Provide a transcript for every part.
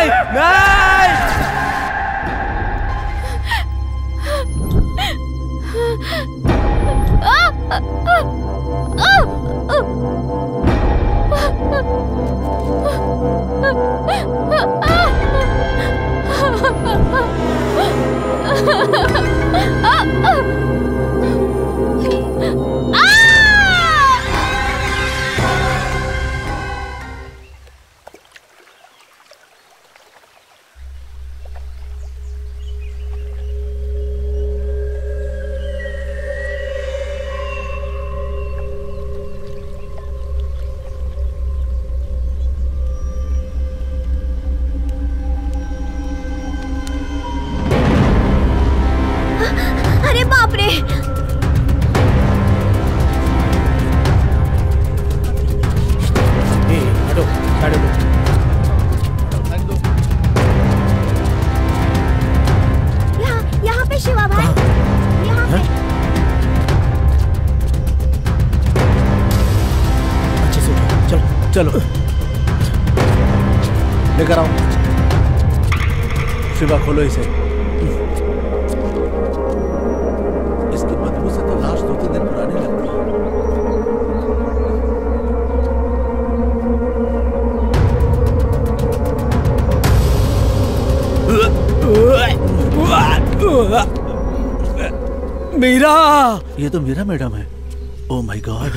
नहीं नहीं। अरे बाप रे! हटो, साइड में। यहाँ पे शिवा भाई, यहाँ पे। अच्छे से उठो, चलो चलो लेकर आओ। शिवा खोलो इसे। इसकी बदबू से तो लाश 2-3 दिन पुरानी लगती है। मीरा, ये तो मीरा मैडम है। Oh my God.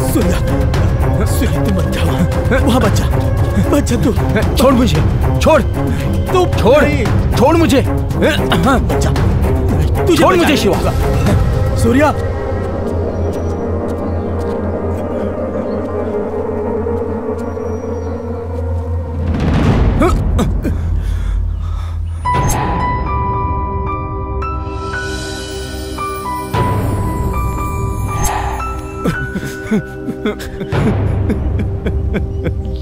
सूर्या, तू मत जा। वहाँ बच्चा तू छोड़ मुझे, छोड़ तू, छोड़ मुझे। बच्चा तू छोड़ मुझे शिवा। सूर्या,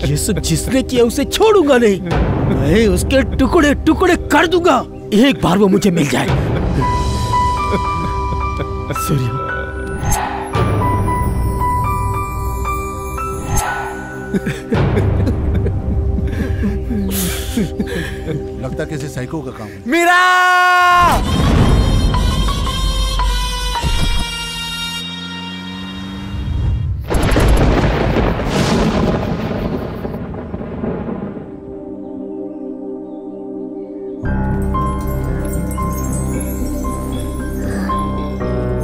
ये सब जिसने किया उसे छोड़ूंगा नहीं। मैं उसके टुकड़े टुकड़े कर दूंगा, एक बार वो मुझे मिल जाए। सूर्या, लगता किसी साइको का काम है। मीरा!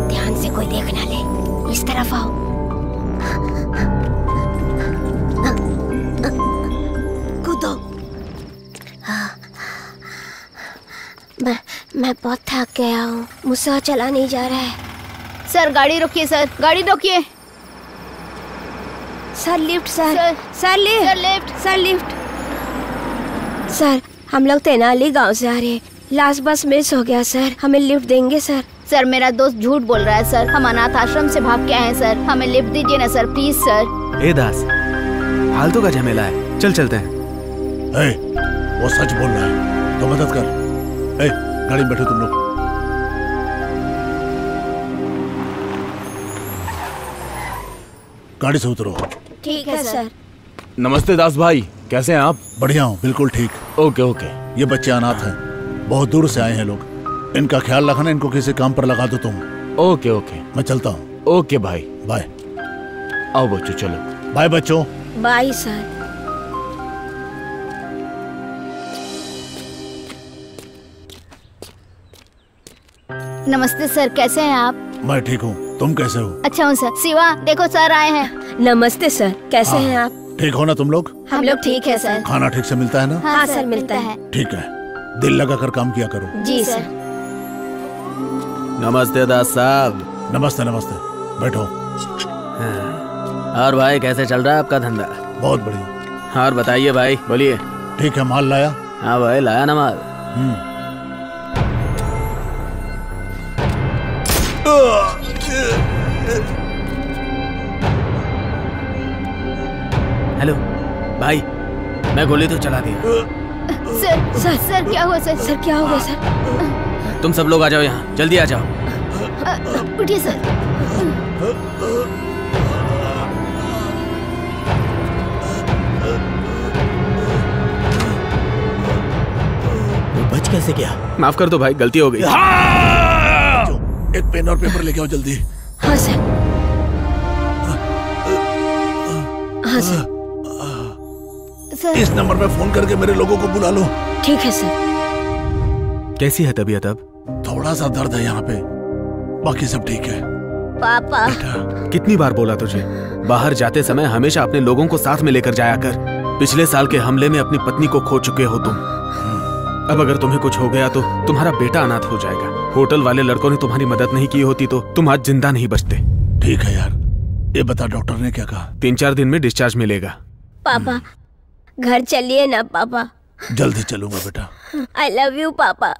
ध्यान से कोई देख ना ले, इस तरफ आओ। कूदो। मैं बहुत थक गया हूँ, मुझसे चला नहीं जा रहा है। सर गाड़ी रोकिए, सर गाड़ी रोकिए। Sir lift, sir lift, sir lift. Sir हम लोग तेनाली गांव से आ रहे हैं, लास्ट बस मिस हो गया सर, हमें लिफ्ट देंगे सर? सर मेरा दोस्त झूठ बोल रहा है सर, हम अनाथ आश्रम से भाग के आए हैं सर, हमें लिफ्ट दीजिए ना सर, प्लीज सर। ए दास, फालतू का झमेला है, चल चलते हैं। वो सच बोल रहा है तो मदद कर। गाड़ी में बैठो तुम लोग। गाड़ी से उतरो। ठीक है सर। नमस्ते दास भाई, कैसे हैं आप? बढ़िया हूँ, बिल्कुल ठीक। Okay okay. ये बच्चे अनाथ हैं, बहुत दूर से आए हैं लोग, इनका ख्याल रखना, इनको किसी काम पर लगा दो तुम। ओके ओके, मैं चलता हूँ। ओके भाई, बाय। आओ बच्चों, चलो। बाय बच्चों। Bye sir. नमस्ते सर, कैसे हैं आप? मैं ठीक हूँ, तुम कैसे हो? अच्छा हूँ सर। शिवा देखो सर आए हैं। नमस्ते सर, कैसे हैं आप? ठीक हो ना तुम लोग? हम लोग ठीक है सर। खाना ठीक से मिलता है ना? हाँ सर, मिलता है। ठीक है, दिल लगा कर काम किया करो। जी सर। नमस्ते दास साहब। नमस्ते नमस्ते, बैठो। और भाई कैसे चल रहा है आपका धंधा? बहुत बढ़िया। और बताइए भाई, बोलिए। ठीक है, माल लाया? हाँ भाई, लाया ना माल। हेलो भाई, मैं गोली तो चला दिया। सर क्या हुआ सर? सर क्या हो गया सर? तुम सब लोग आ जाओ यहाँ, जल्दी आ जाओ। उठिए सर। बच कैसे गया? माफ कर दो भाई, गलती हो गई। एक पेन और पेपर लेके आओ जल्दी। हाँ सर। हाँ सर। इस नंबर पे फोन करके मेरे लोगों को बुला लो। ठीक है सर। कैसी है तबीयत अब? थोड़ा सा दर्द है यहाँ पे, बाकी सब ठीक है। पापा कितनी बार बोला तुझे, बाहर जाते समय हमेशा अपने लोगों को साथ में लेकर जाया कर। पिछले साल के हमले में अपनी पत्नी को खो चुके हो तुम। अब अगर तुम्हें कुछ हो गया तो तुम्हारा बेटा अनाथ हो जाएगा। होटल वाले लड़कों ने तुम्हारी मदद नहीं की होती तो तुम आज जिंदा नहीं बचते। ठीक है यार, ये बता डॉक्टर ने क्या कहा? 3-4 दिन में डिस्चार्ज मिलेगा। पापा घर चलिए ना पापा। जल्दी चलूंगा बेटा। आई लव यू पापा।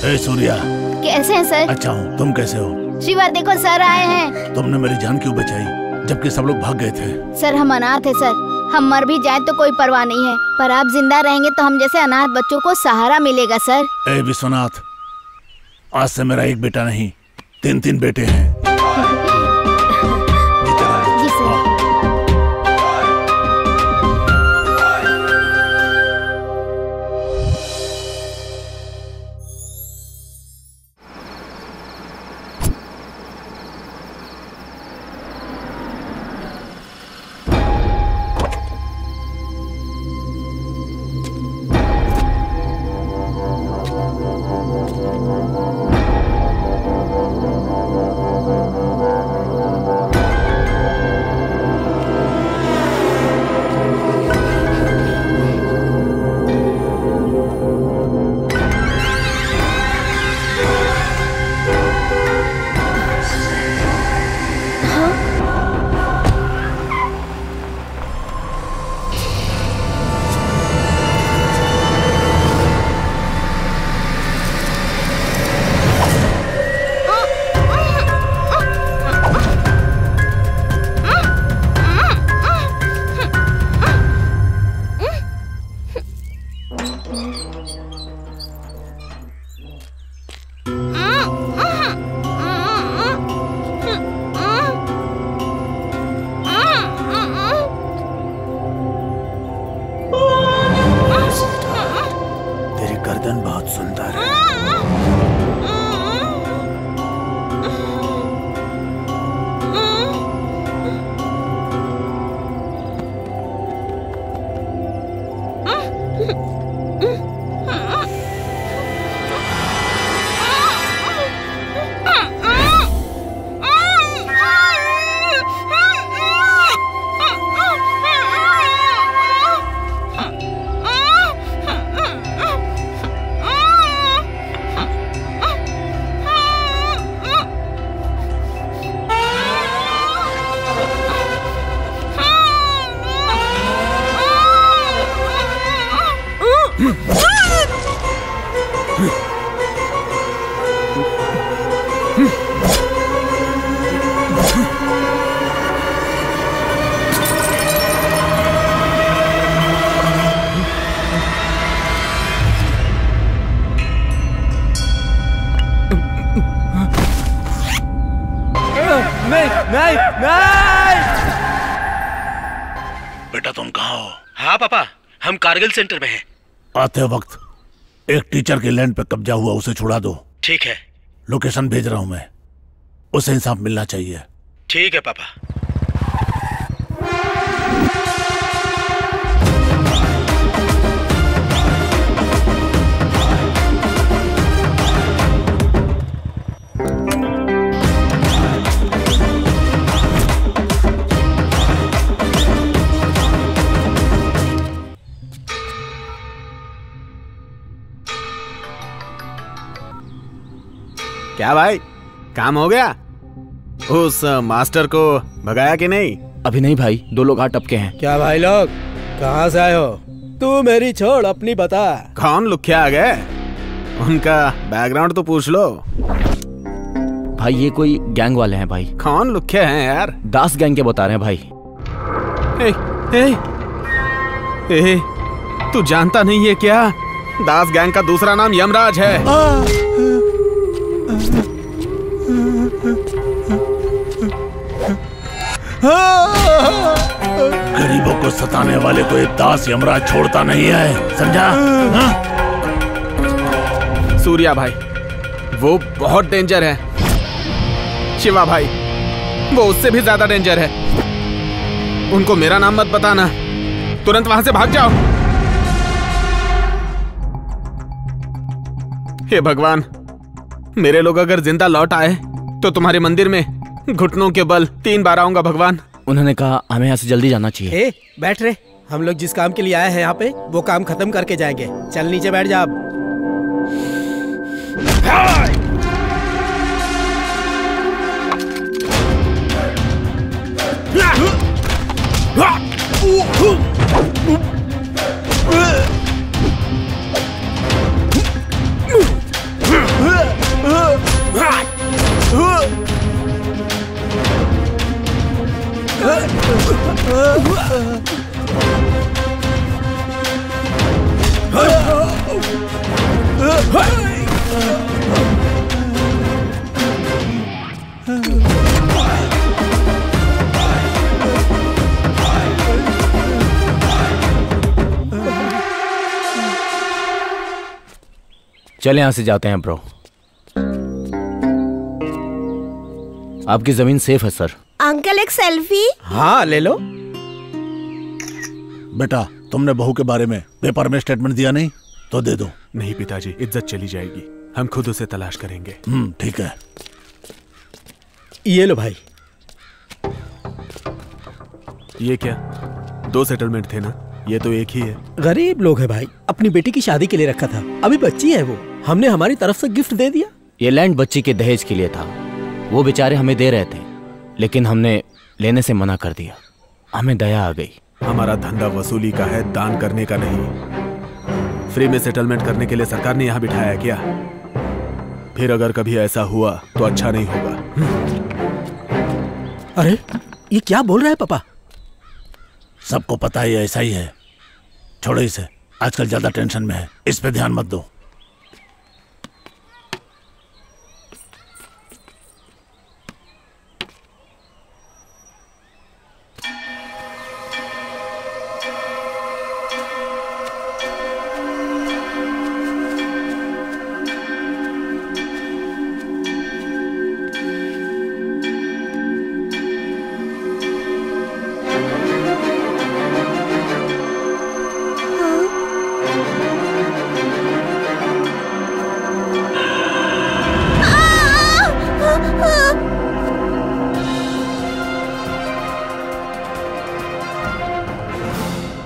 ए सूर्या, कैसे हैं सर? अच्छा हूँ, तुम कैसे हो? शिवा देखो सर आए हैं। तुमने मेरी जान क्यों बचाई जबकि सब लोग भाग गए थे? सर हम अनाथ है सर, हम मर भी जाए तो कोई परवाह नहीं है, पर आप जिंदा रहेंगे तो हम जैसे अनाथ बच्चों को सहारा मिलेगा सर। ए विश्वनाथ, आज से मेरा एक बेटा नहीं 3 बेटे हैं। जी सर। गर्दन बहुत सुंदर है। बेटा तुम कहाँ हो? हाँ पापा, हम कारगिल सेंटर में हैं। आते वक्त एक टीचर के लैंड पे कब्जा हुआ, उसे छुड़ा दो। ठीक है। लोकेशन भेज रहा हूं मैं, उसे इंसाफ मिलना चाहिए। ठीक है पापा। क्या भाई, काम हो गया? उस मास्टर को भगाया कि नहीं? अभी नहीं भाई, 2 लोग हाथ टपके हैं। क्या भाई लोग, कहाँ से आए हो? तू मेरी छोड़, अपनी बता। कौन लुख्या आ गए? उनका बैकग्राउंड तो पूछ लो। भाई ये कोई गैंग वाले हैं भाई। कौन लुख्या हैं यार? दास गैंग के बता रहे हैं भाई। ए, ए, ए, तू जानता नहीं है क्या? दास गैंग का दूसरा नाम यमराज है। गरीबों को सताने वाले को एक दास यमराज छोड़ता नहीं है, समझा? सूर्या भाई वो बहुत डेंजर है। शिवा भाई वो उससे भी ज्यादा डेंजर है। उनको मेरा नाम मत बताना, तुरंत वहां से भाग जाओ। हे भगवान, मेरे लोग अगर जिंदा लौट आए तो तुम्हारे मंदिर में घुटनों के बल 3 बार आऊंगा भगवान। उन्होंने कहा हमें यहाँ से जल्दी जाना चाहिए। ए, बैठ रहे। हम लोग जिस काम के लिए आए हैं यहाँ पे वो काम खत्म करके जाएंगे। चल नीचे बैठ जा अब। चले यहाँ से जाते हैं ब्रो। आपकी जमीन सेफ है सर। अंकल एक सेल्फी। हाँ ले लो। बेटा तुमने बहू के बारे में पेपर में स्टेटमेंट दिया नहीं तो दे दो। नहीं पिताजी, इज्जत चली जाएगी। हम खुद उसे तलाश करेंगे। ठीक है। ये लो भाई। ये क्या, 2 सेटलमेंट थे ना? ये तो एक ही है। गरीब लोग है भाई, अपनी बेटी की शादी के लिए रखा था। अभी बच्ची है वो, हमने हमारी तरफ से गिफ्ट दे दिया। ये लैंड बच्ची के दहेज के लिए था। वो बेचारे हमें दे रहे थे लेकिन हमने लेने से मना कर दिया। हमें दया आ गई। हमारा धंधा वसूली का है, दान करने का नहीं। फ्री में सेटलमेंट करने के लिए सरकार ने यहाँ बिठाया क्या? फिर अगर कभी ऐसा हुआ तो अच्छा नहीं होगा। अरे ये क्या बोल रहा है पापा? सबको पता ही ऐसा ही है। छोड़ो इसे, आजकल ज्यादा टेंशन में है, इस पे ध्यान मत दो।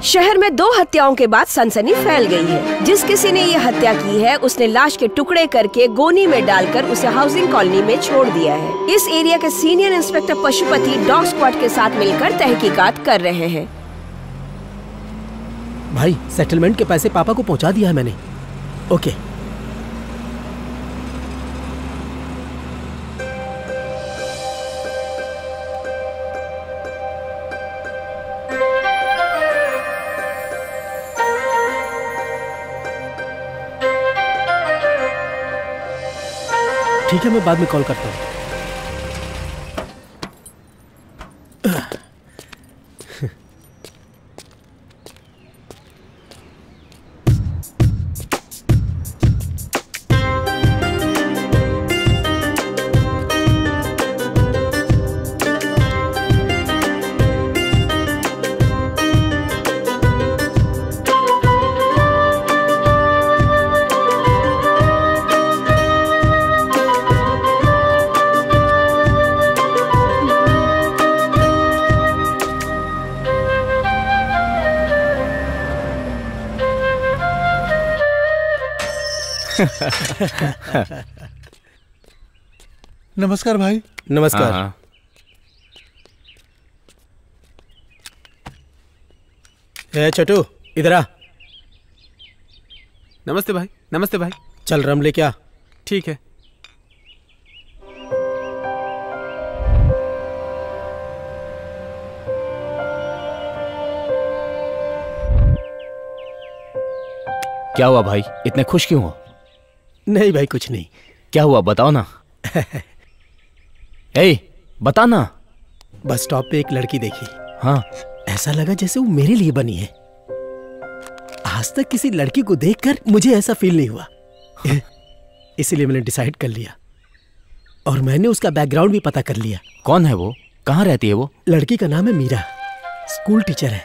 शहर में 2 हत्याओं के बाद सनसनी फैल गई है। जिस किसी ने ये हत्या की है उसने लाश के टुकड़े करके गोनी में डालकर उसे हाउसिंग कॉलोनी में छोड़ दिया है। इस एरिया के senior inspector Pashupati dog squad के साथ मिलकर तहकीकात कर रहे हैं। भाई सेटलमेंट के पैसे पापा को पहुंचा दिया है मैंने। ओके। ठीक है, मैं बाद में कॉल करता हूँ। नमस्कार भाई। नमस्कार। हाँ। ए छोटू इधर आ। नमस्ते भाई। नमस्ते भाई। चल रम लेके आ। ठीक है। क्या हुआ भाई, इतने खुश क्यों हो? नहीं भाई कुछ नहीं। क्या हुआ बताओ ना। ए, बता ना। बस स्टॉप पे एक लड़की देखी। हाँ। ऐसा लगा जैसे वो मेरे लिए बनी है। आज तक किसी लड़की को देखकर मुझे ऐसा फील नहीं हुआ। इसीलिए मैंने डिसाइड कर लिया और मैंने उसका बैकग्राउंड भी पता कर लिया। कौन है वो, कहाँ रहती है वो? लड़की का नाम है मीरा, स्कूल टीचर है।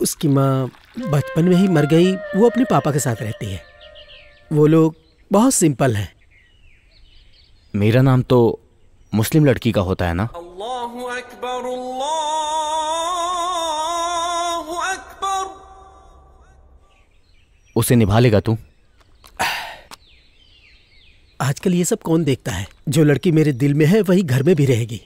उसकी माँ बचपन में ही मर गई। वो अपने पापा के साथ रहती है। वो लोग बहुत सिंपल हैं। मेरा नाम तो मुस्लिम लड़की का होता है ना? अल्लाहु अकबर, अल्लाहु अकबर। उसे निभा लेगा तू? आजकल ये सब कौन देखता है? जो लड़की मेरे दिल में है वही घर में भी रहेगी।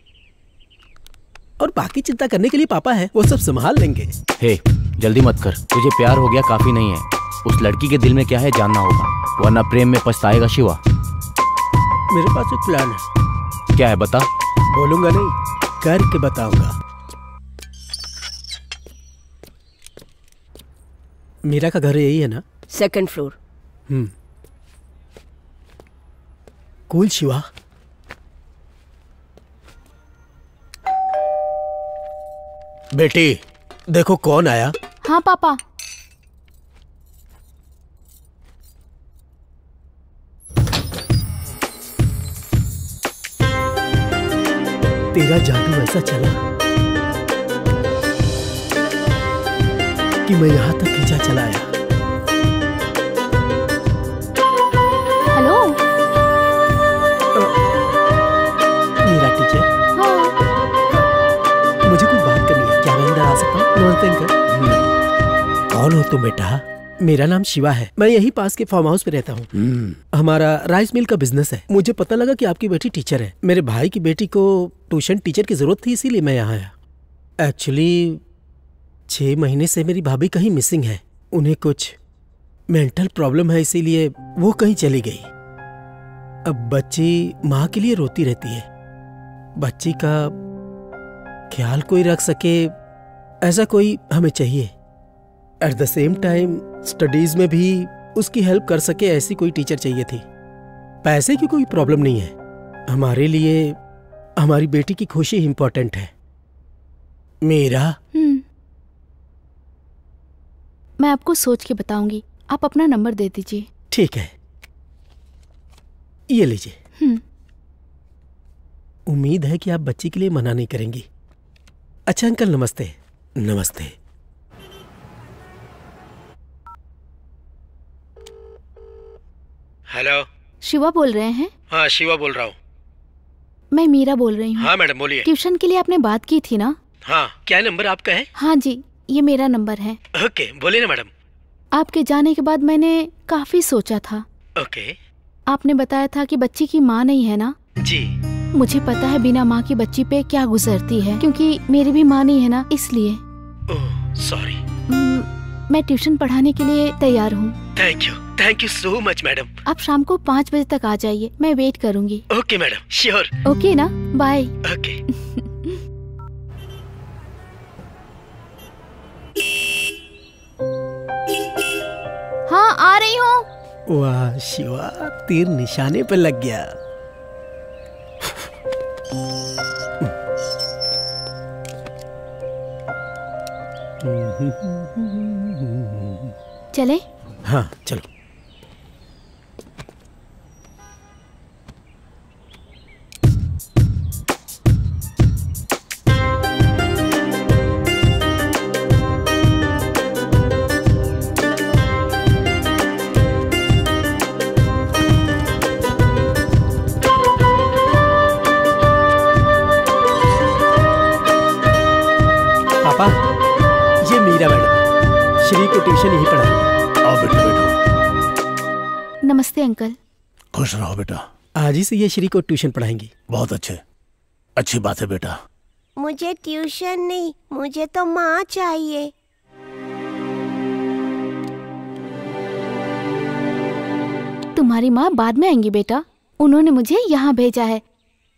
और बाकी चिंता करने के लिए पापा है, वो सब संभाल लेंगे। हे, जल्दी मत कर। तुझे प्यार हो गया काफी नहीं है, उस लड़की के दिल में क्या है जानना होगा, वरना प्रेम में पछताएगा शिवा। मेरे पास एक प्लान है। क्या है बता? बोलूंगा नहीं, करके बताऊंगा। मीरा का घर यही है ना? Second floor. कूल शिवा। बेटी देखो कौन आया। हाँ पापा। तेरा जादू ऐसा चला कि मैं यहां तक खींचा चला आया। Hello Meera teacher. हाँ। मुझे कुछ बात करनी है, क्या मैं अंदर आ सकता हूँ? नमस्ते अंकल। कौन हो तुम बेटा? मेरा नाम शिवा है, मैं यही पास के फार्म हाउस पे रहता हूँ। हमारा राइस मिल का बिजनेस है। मुझे पता लगा कि आपकी बेटी टीचर है। मेरे भाई की बेटी को ट्यूशन टीचर की जरूरत थी, इसीलिए मैं यहाँ आया। एक्चुअली 6 महीने से मेरी भाभी कहीं मिसिंग है। उन्हें कुछ मेंटल प्रॉब्लम है, इसीलिए वो कहीं चली गई। अब बच्ची माँ के लिए रोती रहती है। बच्ची का ख्याल कोई रख सके ऐसा कोई हमें चाहिए। At the same time studies में भी उसकी हेल्प कर सके ऐसी कोई टीचर चाहिए थी। पैसे की कोई प्रॉब्लम नहीं है, हमारे लिए हमारी बेटी की खुशी इंपॉर्टेंट है। मेरा मैं आपको सोच के बताऊंगी, आप अपना नंबर दे दीजिए। ठीक है, ये लीजिए। उम्मीद है कि आप बच्ची के लिए मना नहीं करेंगी। अच्छा अंकल नमस्ते। नमस्ते। हेलो, शिवा बोल रहे हैं? हाँ शिवा बोल रहा हूँ। मैं मीरा बोल रही हूँ। हाँ मैडम बोलिए। ट्यूशन के लिए आपने बात की थी ना? हाँ, क्या नंबर आपका है? हाँ जी, ये मेरा नंबर है। ओके, बोलिए ना मैडम। आपके जाने के बाद मैंने काफी सोचा था। ओके। आपने बताया था कि बच्ची की माँ नहीं है ना? जी। मुझे पता है बिना माँ की बच्ची पे क्या गुजरती है, क्योंकि मेरी भी माँ नहीं है ना, इसलिए। Oh sorry. मैं ट्यूशन पढ़ाने के लिए तैयार हूँ। Thank you so much madam. आप शाम को 5 बजे तक आ जाइए, मैं वेट करूँगी। Okay madam, sure. ओके ना, बाय। ओके। हाँ आ रही हूँ। वाह शिवा, तीर निशाने पर लग गया। चले? हाँ चलो। पापा, ये मीरा मैडम, श्री को ट्यूशन यही पढ़ाएंगे। आओ बेटा बैठो। नमस्ते अंकल। खुश रहो बेटा। आज ही से ये श्री को ट्यूशन पढ़ाएंगी। बहुत अच्छी बात है बेटा। मुझे ट्यूशन नहीं, मुझे तो माँ चाहिए। तुम्हारी माँ बाद में आएंगी बेटा, उन्होंने मुझे यहाँ भेजा है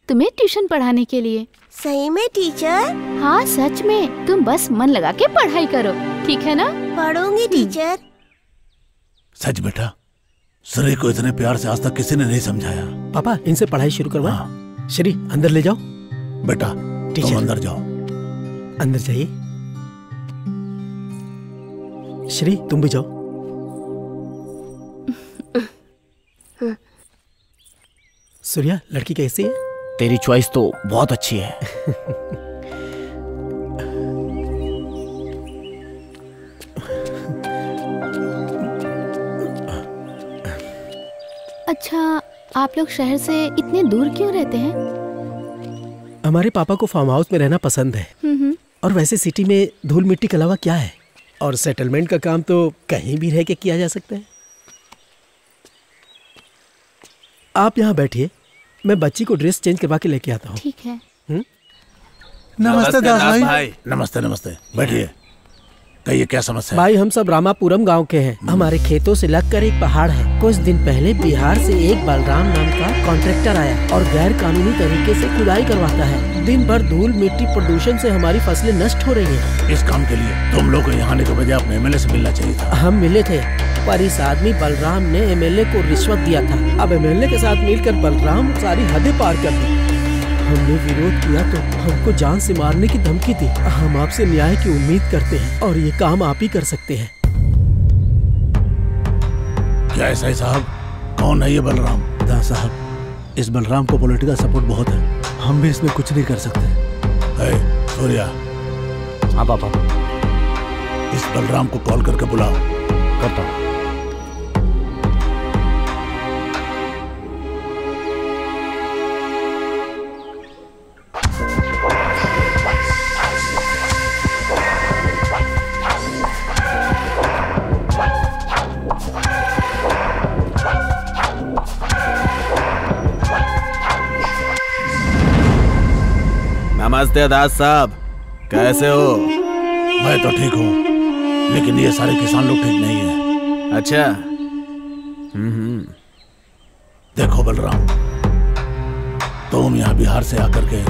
तुम्हें ट्यूशन पढ़ाने के लिए। सही में टीचर? हाँ सच में, तुम बस मन लगा के पढ़ाई करो, ठीक है ना? पढ़ूंगी टीचर। सच बेटा, श्री को इतने प्यार से आज तक किसी ने नहीं समझाया। पापा इनसे पढ़ाई शुरू करवा। श्री अंदर ले जाओ। बेटा तुम अंदर जाओ। अंदर जाइए। श्री तुम भी जाओ। सूर्या लड़की कैसी है? तेरी चॉइस तो बहुत अच्छी है। अच्छा, आप लोग शहर से इतने दूर क्यों रहते हैं? हमारे पापा को फार्म हाउस में रहना पसंद है। और वैसे सिटी में धूल मिट्टी के अलावा क्या है, और सेटलमेंट का काम तो कहीं भी रह के किया जा सकता है। आप यहाँ बैठिए, मैं बच्ची को ड्रेस चेंज करवा के लेके आता हूँ। ठीक है। नमस्ते दास भाई। नमस्ते नमस्ते, बैठिए। कहिए क्या समस्या है? भाई हम सब रामापुरम गांव के हैं। हमारे खेतों से लगकर एक पहाड़ है। कुछ दिन पहले बिहार से एक बलराम नाम का कॉन्ट्रैक्टर आया और गैर कानूनी तरीके से खुदाई करवाता है। दिन भर धूल मिट्टी प्रदूषण से हमारी फसलें नष्ट हो रही हैं। इस काम के लिए तुम लोग को यहाँ आने के बजाय अपने एमएलए से मिलना चाहिए था। हम मिले थे, पर इस आदमी बलराम ने एमएलए को रिश्वत दिया था। अब एमएलए के साथ मिलकर बलराम सारी हदें पार कर दी। हमने विरोध किया तो हमको जान से मारने की धमकी दी। हम आपसे न्याय की उम्मीद करते हैं और ये काम आप ही कर सकते हैं। क्या ऐसा है साहब? कौन है ये बलराम? दास साहब, इस बलराम को पॉलिटिकल सपोर्ट बहुत है, हम भी इसमें कुछ नहीं कर सकते। सूर्या। हाँ पापा। इस बलराम को कॉल करके बुलाओ। करता हूँ। नमस्ते दास साहब, कैसे हो? मैं तो ठीक हूँ, लेकिन ये सारे किसान लोग ठीक नहीं है। अच्छा। देखो बलराम, तुम यहाँ बिहार से आकर के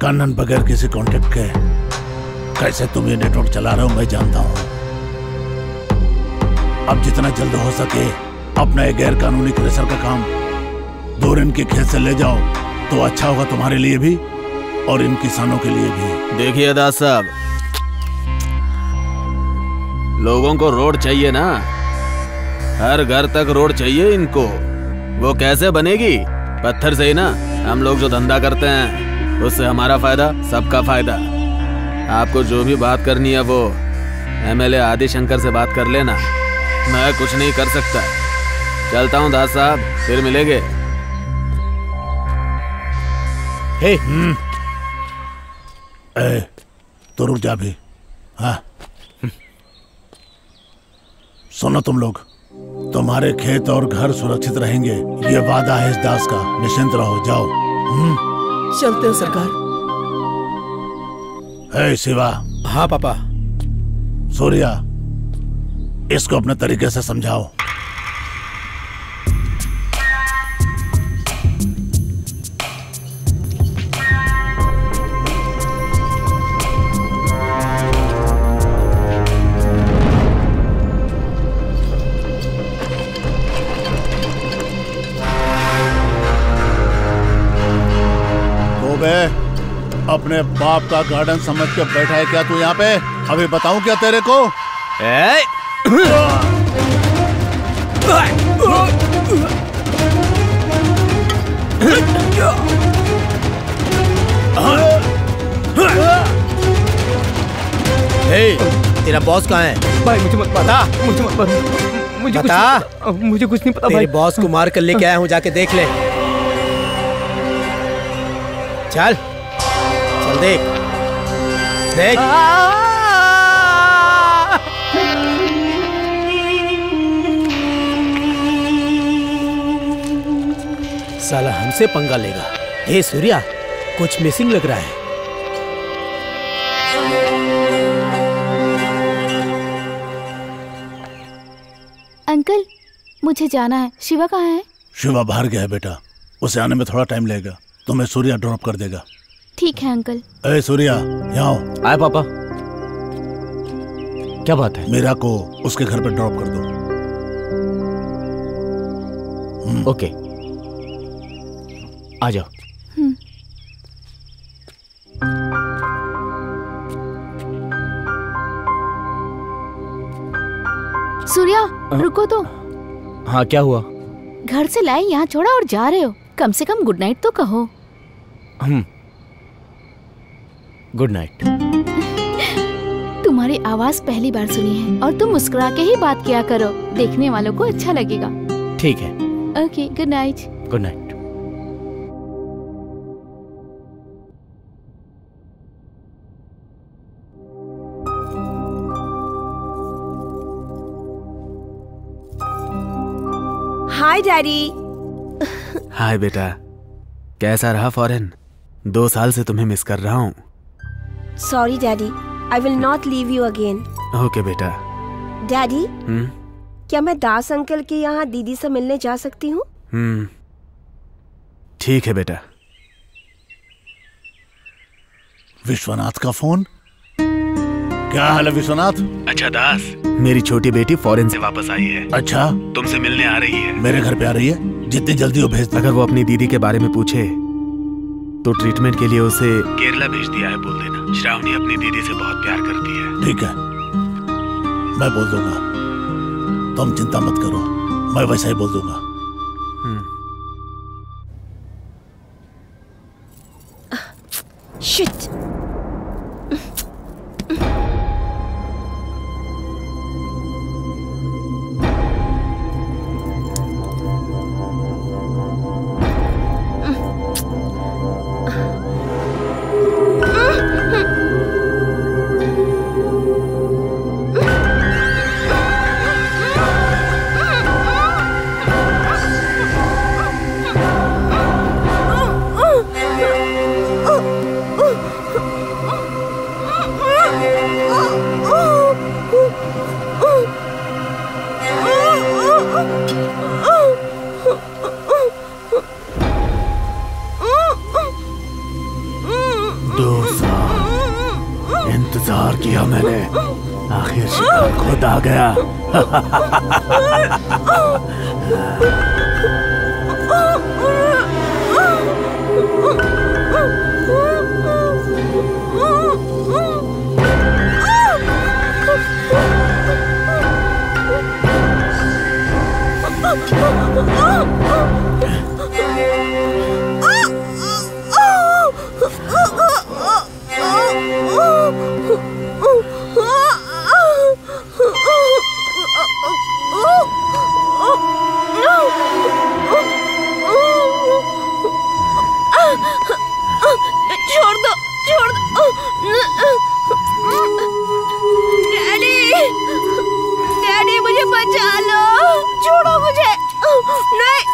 कानून बगैर किसी कॉन्ट्रैक्ट के कैसे तुम ये नेटवर्क चला रहे हो मैं जानता हूँ। अब जितना जल्द हो सके अपना ये गैर कानूनी क्रेशर का काम दूर इनके खेत से ले जाओ तो अच्छा होगा तुम्हारे लिए भी और इन किसानों के लिए भी। देखिए दास साहब, लोगों को रोड चाहिए ना, हर घर तक रोड चाहिए इनको। वो कैसे बनेगी? पत्थर से ही ना। हम लोग जो धंधा करते हैं उससे हमारा फायदा, सबका फायदा। आपको जो भी बात करनी है वो एमएलए आदि शंकर से बात कर लेना, मैं कुछ नहीं कर सकता। चलता हूँ दास साहब, फिर मिलेंगे। हे तो रुक जा भी। हाँ सुनो तुम लोग, तुम्हारे खेत और घर सुरक्षित रहेंगे, ये वादा है इस दास का। निश्चिंत रहो, जाओ। चलते हैं सरकार। हे शिवा। हाँ पापा। सूर्या, इसको अपने तरीके से समझाओ। अपने बाप का गार्डन समझ के बैठा है क्या तू यहाँ पे? अभी बताऊं क्या तेरे को? तेरा बॉस कहाँ है? भाई मुझे मत बता, मुझे मत बता, मुझे कुछ नहीं पता भाई। बॉस को मार कर लेके आया हूँ, जाके देख ले। चल चल देख देख। साला हमसे पंगा लेगा। हे सूर्या, कुछ मिसिंग लग रहा है। अंकल मुझे जाना है। शिवा कहाँ है? शिवा बाहर गया है बेटा, उसे आने में थोड़ा टाइम लगेगा, तुम्हें सूर्या ड्रॉप कर देगा। ठीक है अंकल। ए सूर्या, यहाँ आओ। आए पापा। क्या बात है? मीरा को उसके घर पे ड्रॉप कर दो। ओके, आ जाओ। सूर्या, रुको तो। हाँ, क्या हुआ? घर से लाए यहाँ छोड़ा और जा रहे हो, कम से कम गुड नाइट तो कहो। Good night. तुम्हारी आवाज पहली बार सुनी है और तुम मुस्कुरा के ही बात किया करो, देखने वालों को अच्छा लगेगा। ठीक है। Okay, good night. Good night. Hi daddy. Hi बेटा, कैसा रहा फॉरेन? 2 साल से तुम्हें मिस कर रहा हूँ। Sorry daddy, I will not leave you again. Okay बेटा। डैडी, क्या मैं दास अंकल के यहाँ दीदी से मिलने जा सकती हूँ? ठीक है बेटा। विश्वनाथ का फोन? क्या हाल है विश्वनाथ? अच्छा दास, मेरी छोटी बेटी फॉरेन से वापस आई है। अच्छा, तुमसे मिलने आ रही है। मेरे घर पे आ रही है? जितनी जल्दी वो भेज दो। अगर वो अपनी दीदी के बारे में पूछे तो ट्रीटमेंट के लिए उसे केरला भेज दिया है, बोल देना। श्रावणी अपनी दीदी से बहुत प्यार करती है। ठीक है, मैं बोल दूंगा, तुम चिंता मत करो, मैं वैसा ही बोल दूंगा। शिट। इंतजार किया मैंने, आखिर शिकार खुद आ गया। छोड़ दो, छोड़ दो। डैडी, डैडी मुझे बचा लो, छोड़ो मुझे। नहीं।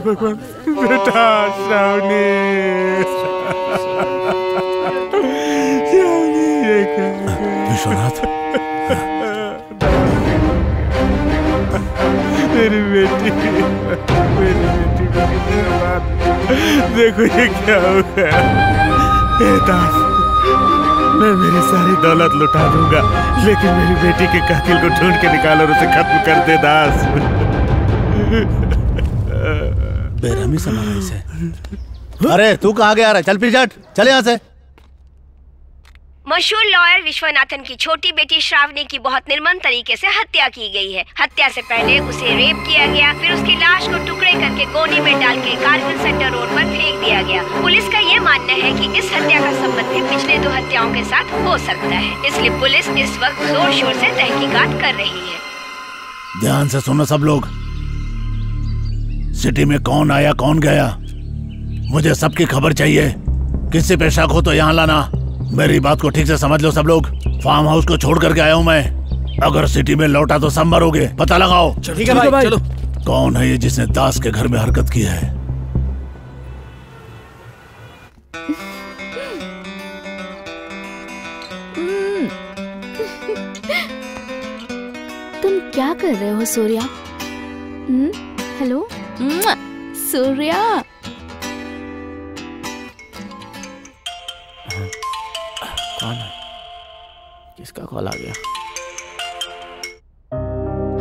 भगवान, बेटा श्रावणी, विश्वनाथ, मेरी बेटी, मेरी बेटी को कितने बार देखो ये क्या हो गया। दास, मैं मेरी सारी दौलत लुटा दूंगा, लेकिन मेरी बेटी के कातिल को ढूंढ के निकाल और उसे खत्म कर दे दास। बेरहमी से मारा इसे। अरे तू कहाँ गया रहा? चल पीछे हट, चल यहाँ से। मशहूर लॉयर विश्वनाथन की छोटी बेटी श्रावणी की बहुत निर्मम तरीके से हत्या की गई है। हत्या से पहले उसे रेप किया गया, फिर उसकी लाश को टुकड़े करके गोनी में डाल के कारगिल सेंटर रोड पर फेंक दिया गया। पुलिस का ये मानना है कि इस हत्या का संबंध भी पिछले 2 हत्याओं के साथ हो सकता है, इसलिए पुलिस इस वक्त जोर शोर से तहकीकात कर रही है। ध्यान से सुनो सब लोग, सिटी में कौन आया कौन गया मुझे सबकी खबर चाहिए। किसी पे शक हो तो यहाँ लाना। मेरी बात को ठीक से समझ लो सब लोग। फार्म हाउस को छोड़ करके आया हूँ मैं। अगर सिटी में लौटा तो सब मरोगे, पता लगाओ। ठीक है भाई, चलो। कौन है ये जिसने दास के घर में हरकत की है? तुम क्या कर रहे हो सूर्या? हेलो सूर्या। कौन है? किसका कॉल आ गया?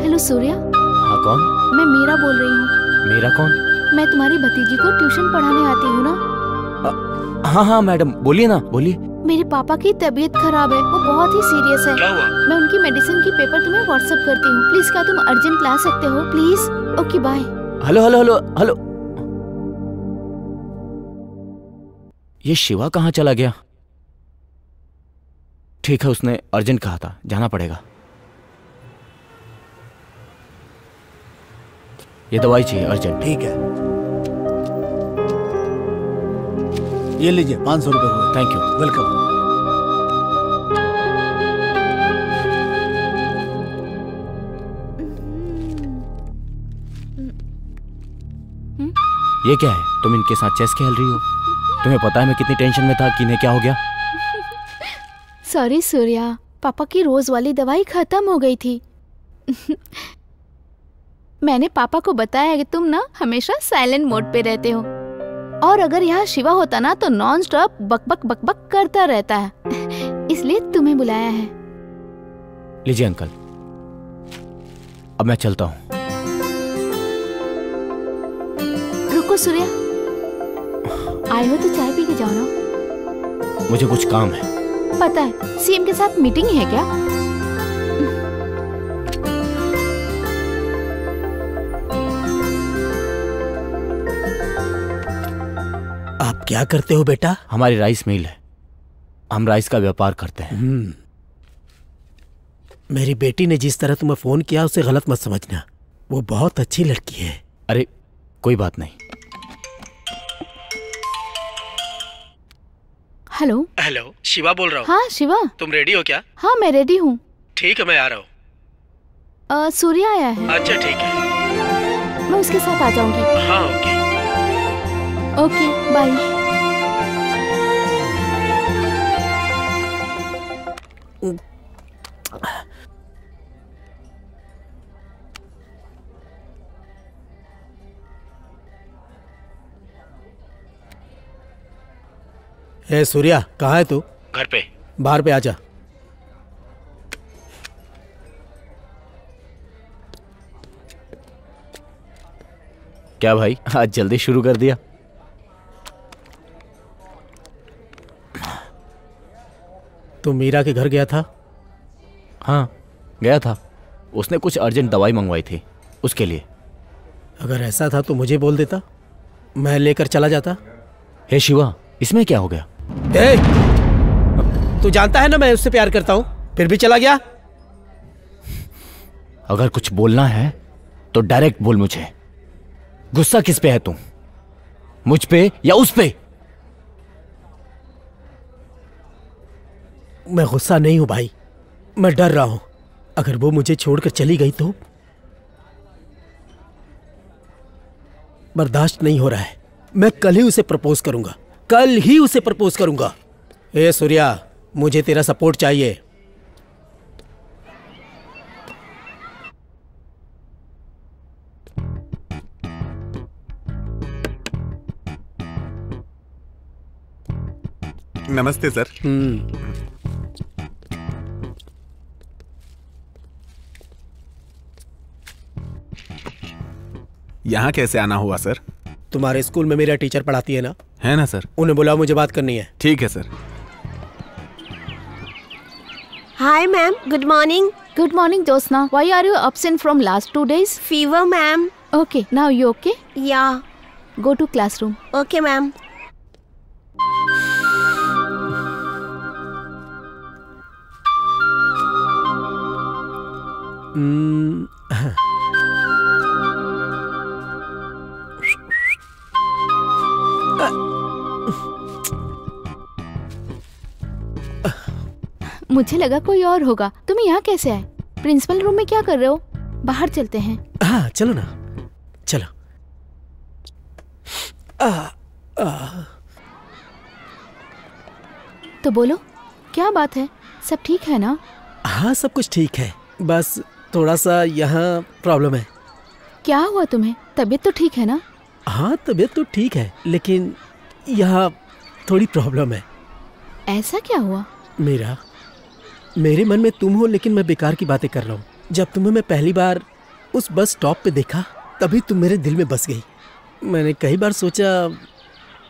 हेलो सूर्या। हाँ कौन? मैं मीरा बोल रही हूँ। मीरा कौन? मैं तुम्हारी भतीजी को ट्यूशन पढ़ाने आती हूँ ना। हाँ हाँ मैडम, बोलिए ना, बोलिए। मेरे पापा की तबीयत खराब है, वो बहुत ही सीरियस है। क्या हुआ? मैं उनकी मेडिसिन की पेपर तुम्हें व्हाट्सएप करती हूँ। प्लीज क्या तुम अर्जेंट ला सकते हो please? Okay bye. Hello hello hello hello. ये शिवा कहाँ चला गया? ठीक है, उसने अर्जेंट कहा था, जाना पड़ेगा। ये दवाई चाहिए अर्जेंट। ठीक है, ये लीजिए 500 रुपए हुए। Thank you. वेलकम। ये क्या है? तुम इनके साथ चेस खेल रही हो? तुम्हें पता है मैं कितनी टेंशन में था कि इन्हें क्या हो गया? सॉरी सूर्या, पापा की रोज वाली दवाई खत्म हो गई थी। मैंने पापा को बताया कि तुम ना हमेशा साइलेंट मोड पे रहते हो, और अगर यहाँ शिवा होता ना तो नॉन स्टॉप बकबक बकबक करता रहता है, इसलिए तुम्हें बुलाया है। लीजिए अंकल, अब मैं चलता हूँ। रुको सूर्या, आए हो तो चाय पी के जाओ ना। मुझे कुछ काम है। पता है, सीएम के साथ मीटिंग है क्या? आप क्या करते हो बेटा? हमारी राइस मिल है, हम राइस का व्यापार करते हैं। मेरी बेटी ने जिस तरह तुम्हें फोन किया उसे गलत मत समझना, वो बहुत अच्छी लड़की है। अरे कोई बात नहीं। हेलो। हेलो, शिवा बोल रहा हूँ। हाँ शिवा। तुम रेडी हो क्या? हाँ मैं रेडी हूँ। ठीक है, मैं आ रहा हूँ। सूर्या आया है। अच्छा ठीक है, मैं उसके साथ आ जाऊंगी। हाँ ओके। Okay bye. ए सूर्या, कहाँ है तू? घर पे। बाहर पे आजा। क्या भाई, आज जल्दी शुरू कर दिया? तू मीरा के घर गया था? हाँ गया था, उसने कुछ अर्जेंट दवाई मंगवाई थी उसके लिए। अगर ऐसा था तो मुझे बोल देता, मैं लेकर चला जाता। हे शिवा, इसमें क्या हो गया? ए, तू जानता है ना मैं उससे प्यार करता हूं, फिर भी चला गया। अगर कुछ बोलना है तो डायरेक्ट बोल मुझे। गुस्सा किस पे है तुम, मुझ पे या उस पे? मैं गुस्सा नहीं हूं भाई, मैं डर रहा हूं। अगर वो मुझे छोड़कर चली गई तो बर्दाश्त नहीं हो रहा है। मैं कल ही उसे प्रपोज करूंगा, कल ही उसे प्रपोज करूंगा। ए सूर्या, मुझे तेरा सपोर्ट चाहिए। नमस्ते सर। यहाँ कैसे आना हुआ सर? तुम्हारे स्कूल में मेरा टीचर पढ़ाती है ना? है ना सर। उन्हें बुलाओ, मुझे बात करनी है। ठीक है sir. Hi ma'am, good morning. Good morning, Josna. Why are you absent from last 2 days? Fever, ma'am. Okay, now you okay? Yeah. Go to classroom. Okay, ma'am. मुझे लगा कोई और होगा। तुम यहाँ कैसे आए? प्रिंसिपल रूम में क्या कर रहे हो? बाहर चलते हैं। हाँ चलो ना, चलो। तो बोलो, क्या बात है? सब ठीक है ना? हाँ सब कुछ ठीक है, बस थोड़ा सा यहाँ प्रॉब्लम है। क्या हुआ तुम्हें? तबीयत तो ठीक है ना? हाँ तबीयत तो ठीक है, लेकिन यहाँ थोड़ी प्रॉब्लम है। ऐसा क्या हुआ? मेरे मन में तुम हो, लेकिन मैं बेकार की बातें कर रहा हूँ। जब तुम्हें मैं पहली बार उस बस स्टॉप पे देखा, तभी तुम मेरे दिल में बस गई। मैंने कई बार सोचा,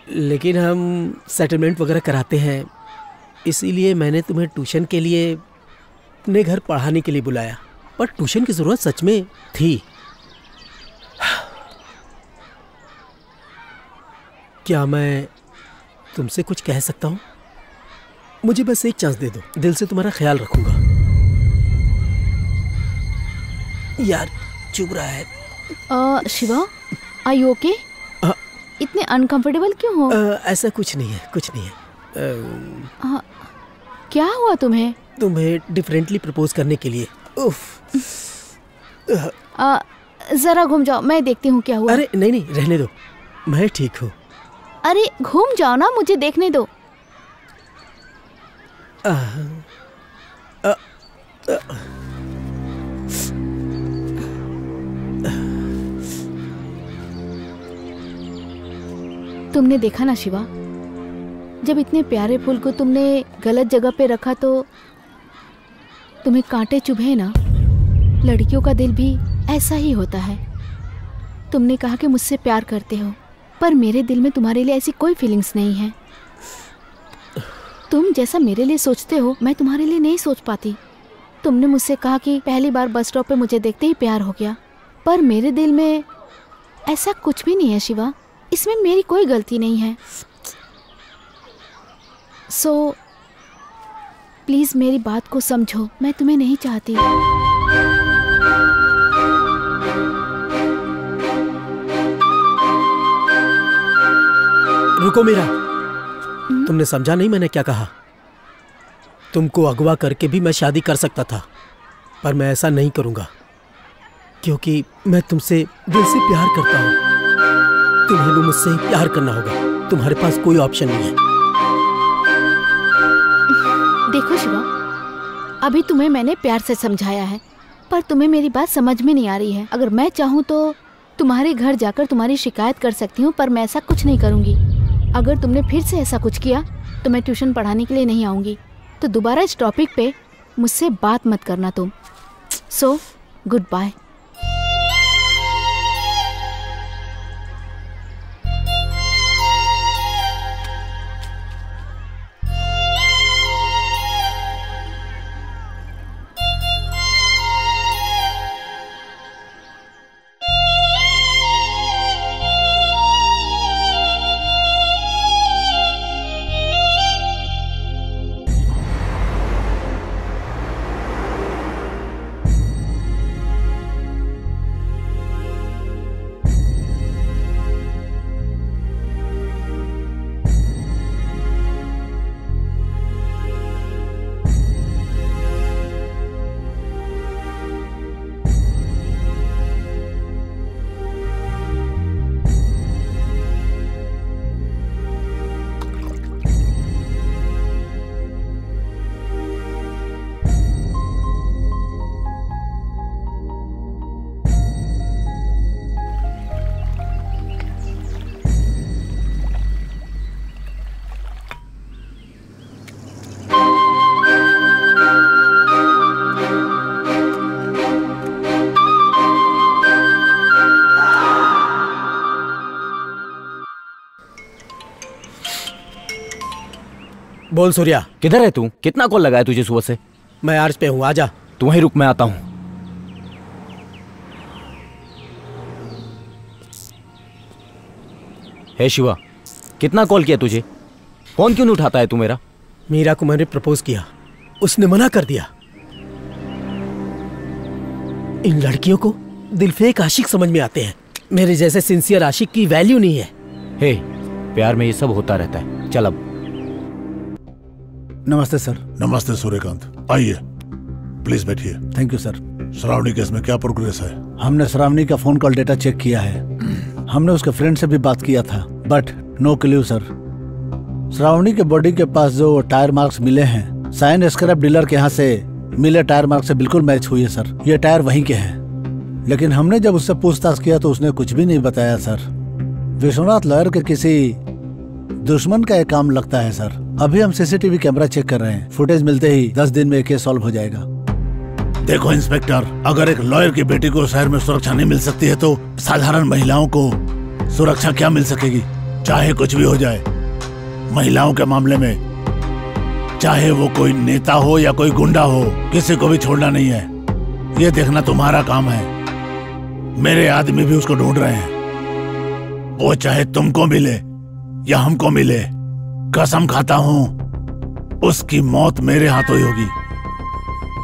लेकिन हम सेटलमेंट वगैरह कराते हैं, इसीलिए मैंने तुम्हें ट्यूशन के लिए अपने घर पढ़ाने के लिए बुलाया। पर ट्यूशन की ज़रूरत सच में थी। क्या मैं तुमसे कुछ कह सकता हूँ? मुझे बस एक चांस दे दो, दिल से तुम्हारा ख्याल रखूंगा। यार चुभ रहा है। Shiva, are you okay? इतने अनकंफर्टेबल क्यों हो? ऐसा कुछ नहीं है, कुछ नहीं है। क्या हुआ तुम्हें? तुम्हें डिफरेंटली प्रपोज करने के लिए। उफ। जरा घूम जाओ, मैं देखती हूँ क्या हुआ। अरे नहीं, रहने दो, मैं ठीक हूँ। अरे घूम जाओ ना, मुझे देखने दो। तुमने देखा ना शिवा, जब इतने प्यारे फूल को तुमने गलत जगह पे रखा तो तुम्हें कांटे चुभे ना। लड़कियों का दिल भी ऐसा ही होता है। तुमने कहा कि मुझसे प्यार करते हो, पर मेरे दिल में तुम्हारे लिए ऐसी कोई फीलिंग्स नहीं है। तुम जैसा मेरे लिए सोचते हो, मैं तुम्हारे लिए नहीं सोच पाती। तुमने मुझसे कहा कि पहली बार बस स्टॉप पे मुझे देखते ही प्यार हो गया, पर मेरे दिल में ऐसा कुछ भी नहीं है शिवा। इसमें मेरी कोई गलती नहीं है। सो प्लीज मेरी बात को समझो, मैं तुम्हें नहीं चाहती। रुको मीरा, तुमने समझा नहीं मैंने क्या कहा? तुमको अगवा करके भी मैं शादी कर सकता था, पर मैं ऐसा नहीं करूंगा, क्योंकि मैं तुमसे दिल से प्यार करता हूं। तुम्हें भी मुझसे प्यार करना होगा, तुम्हारे पास कोई ऑप्शन नहीं है। देखो शिवा, अभी तुम्हें मैंने प्यार से समझाया है, पर तुम्हें मेरी बात समझ में नहीं आ रही है। अगर मैं चाहूँ तो तुम्हारे घर जाकर तुम्हारी शिकायत कर सकती हूँ, पर मैं ऐसा कुछ नहीं करूँगी। अगर तुमने फिर से ऐसा कुछ किया तो मैं ट्यूशन पढ़ाने के लिए नहीं आऊँगी। तो दोबारा इस टॉपिक पे मुझसे बात मत करना तुम। So good bye. बोल सूर्या। किधर है तू? कितना कॉल लगाया तुझे सुबह से? मैं आर्च पे हूँ, आजा। तू वहीं रुक, मैं आता हूँ। हे शिवा, कितना कॉल किया तुझे? फोन क्यों नहीं उठाता है तू मेरा? मीरा को मैंने प्रपोज किया, उसने मना कर दिया। इन लड़कियों को दिल फेक आशिक समझ में आते हैं, मेरे जैसे सिंसियर आशिक की वैल्यू नहीं है। हे, प्यार में ये सब होता रहता है। चल अब। नमस्ते सर। नमस्ते सूर्यकांत, आइए प्लीज बैठिए। Thank you sir. Shravani case में क्या प्रोग्रेस है? हमने श्रावणी का फोन कॉल डेटा चेक किया है। हमने उसके फ्रेंड से भी बात किया था, but no clue sir. Shravani के बॉडी के पास जो टायर मार्क्स मिले हैं, साइन स्क्रैप डीलर के यहाँ से मिले टायर मार्क्स से बिल्कुल मैच हुई है सर। ये टायर वहीं के हैं। लेकिन हमने जब उससे पूछताछ किया तो उसने कुछ भी नहीं बताया सर। विश्वनाथ लॉयर के किसी दुश्मन का एक काम लगता है सर। अभी हम सीसीटीवी कैमरा चेक कर रहे हैं, फुटेज मिलते ही 10 दिन में केस सॉल्व हो जाएगा। देखो इंस्पेक्टर, अगर एक लॉयर की बेटी को शहर में सुरक्षा नहीं मिल सकती है तो साधारण महिलाओं को सुरक्षा क्या मिल सकेगी? चाहे कुछ भी हो जाए, महिलाओं के मामले में चाहे वो कोई नेता हो या कोई गुंडा हो, किसी को भी छोड़ना नहीं है। ये देखना तुम्हारा काम है। मेरे आदमी भी उसको ढूंढ रहे हैं। वो चाहे तुमको मिले या हमको मिले, कसम खाता हूँ उसकी मौत मेरे हाथों ही होगी।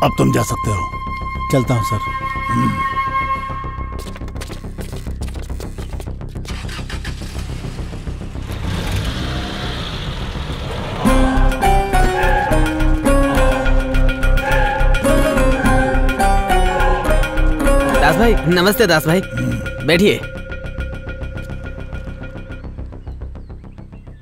अब तुम जा सकते हो। चलता हूँ सर। दास भाई, नमस्ते दास भाई, बैठिए।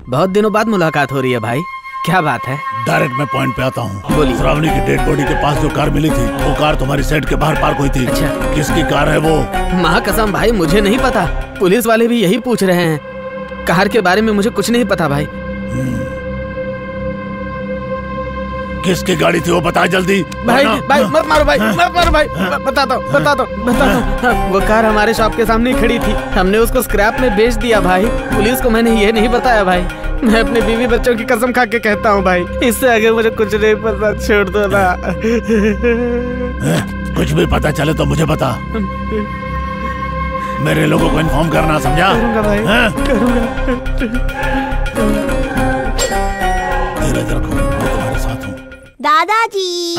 बहुत दिनों बाद मुलाकात हो रही है भाई, क्या बात है? डायरेक्ट मैं पॉइंट पे आता हूँ। बोलिए। श्रावणी की डेड बॉडी के पास जो कार मिली थी, वो कार तुम्हारी सेट के बाहर पार्क हुई थी। अच्छा। किसकी कार है वो? महाकसम भाई, मुझे नहीं पता। पुलिस वाले भी यही पूछ रहे हैं। कार के बारे में मुझे कुछ नहीं पता भाई। किसकी गाड़ी थी वो बता जल्दी। भाई भाई मत मारो भाई, मत मारो भाई। बता दो। वो कार हमारे शॉप के सामने ही खड़ी थी, हमने उसको स्क्रैप में बेच दिया भाई। पुलिस को मैंने ये नहीं बताया भाई। मैं अपने बीवी बच्चों की कसम खा के कहता हूँ भाई, इससे आगे मुझे कुछ नहीं पता, छोड़ दो ना। कुछ भी पता चले तो मुझे बता। मेरे लोगों को इन्फॉर्म करना, समझा? करूँगा भाई, करूँगा। धीरज रखो, मैं तुम्हारे साथ हूँ। दादाजी।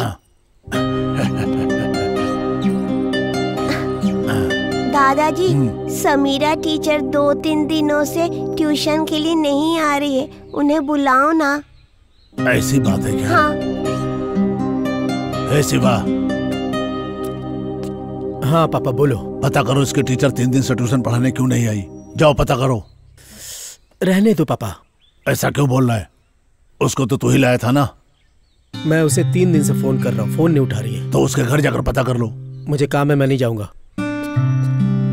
दादाजी, समीरा टीचर 2-3 दिनों से ट्यूशन के लिए नहीं आ रही है, उन्हें बुलाओ ना। ऐसी बात है क्या? हाँ। हे शिवा। हाँ पापा बोलो। पता करो इसके टीचर 3 दिन से ट्यूशन पढ़ाने क्यों नहीं आई। जाओ पता करो। रहने दो पापा। ऐसा क्यों बोल रहा है? उसको तो तू ही लाया था ना। मैं उसे 3 दिन से फोन कर रहा हूँ, फोन नहीं उठा रही है। तो उसके घर जाकर पता कर लो। मुझे काम है, मैं नहीं जाऊंगा।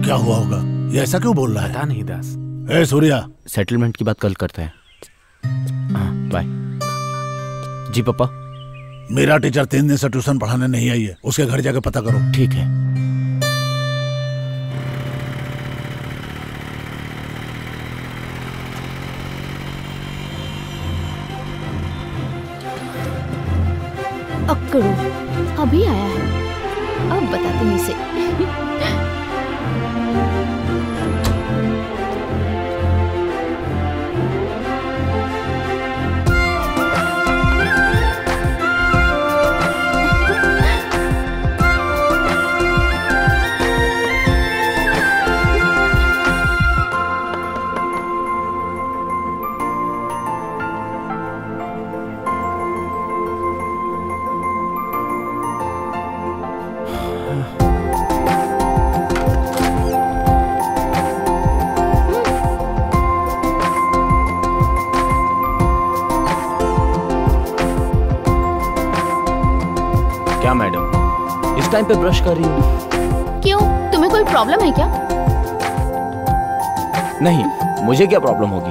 क्या हुआ होगा? ये ऐसा क्यों बोल रहा है? पता नहीं दास। ए सूर्या, सेटलमेंट की बात कल करते हैं। हाँ बाय। जी पापा। मेरा टीचर 3 दिन से ट्यूशन पढ़ाने नहीं आई है, उसके घर जाकर पता करो। ठीक है। अक्कड़ू अभी आया है, अब बताते हैं इसे। क्या मैडम, इस टाइम पे ब्रश कर रही हो? क्यों, तुम्हें कोई प्रॉब्लम है क्या? नहीं, मुझे क्या प्रॉब्लम होगी?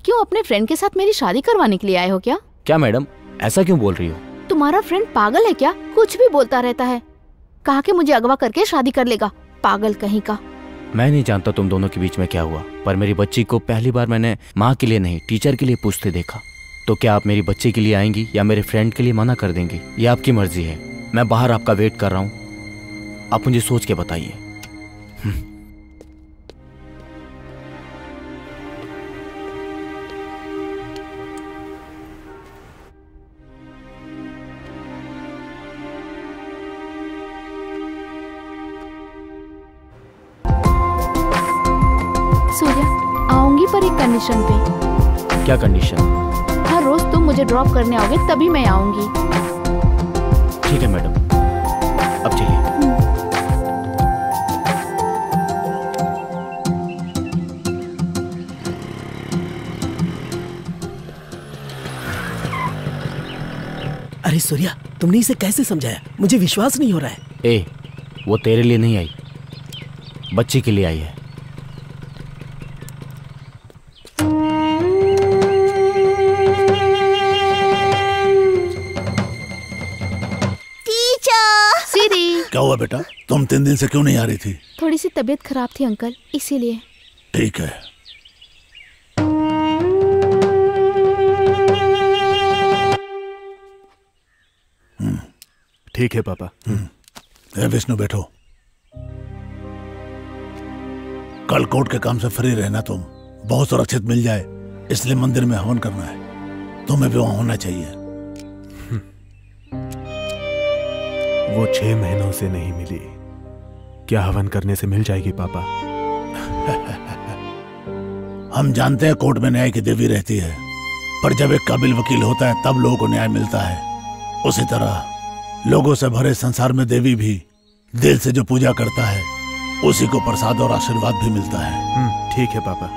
क्यों, अपने फ्रेंड के साथ मेरी शादी करवाने के लिए आए हो क्या? क्या मैडम, ऐसा क्यों बोल रही हो? तुम्हारा फ्रेंड पागल है क्या? कुछ भी बोलता रहता है। कहा कि मुझे अगवा करके शादी कर लेगा, पागल कहीं का। मैं नहीं जानता तुम दोनों के बीच में क्या हुआ, पर मेरी बच्ची को पहली बार मैंने माँ के लिए नहीं टीचर के लिए पूछते देखा। तो क्या आप मेरी बच्ची के लिए आएंगी या मेरे फ्रेंड के लिए मना कर देंगी? ये आपकी मर्जी है। मैं बाहर आपका वेट कर रहा हूँ, आप मुझे सोच के बताइए। सूर्या, आऊंगी पर एक कंडीशन पे। क्या कंडीशन? हर रोज तुम मुझे ड्रॉप करने आओगे तभी मैं आऊंगी। ठीक है मैडम, अब चलिए। अरे सूर्या, तुमने इसे कैसे समझाया? मुझे विश्वास नहीं हो रहा है। ए, वो तेरे लिए नहीं आई, बच्ची के लिए आई है। क्या हुआ बेटा? तुम 3 दिन से क्यों नहीं आ रही थी? थोड़ी सी तबीयत खराब थी अंकल, इसीलिए। ठीक है। ठीक है पापा। विष्णु बैठो। कल कोर्ट के काम से फ्री रहना, तुम बहुत सुरक्षित मिल जाए, इसलिए मंदिर में हवन करना है। तुम्हें भी वहां होना चाहिए। वो 6 महीनों से नहीं मिली, क्या हवन करने से मिल जाएगी पापा? हम जानते हैं कोर्ट में न्याय की देवी रहती है, पर जब एक काबिल वकील होता है तब लोगों को न्याय मिलता है। उसी तरह लोगों से भरे संसार में देवी भी दिल से जो पूजा करता है उसी को प्रसाद और आशीर्वाद भी मिलता है। ठीक है पापा,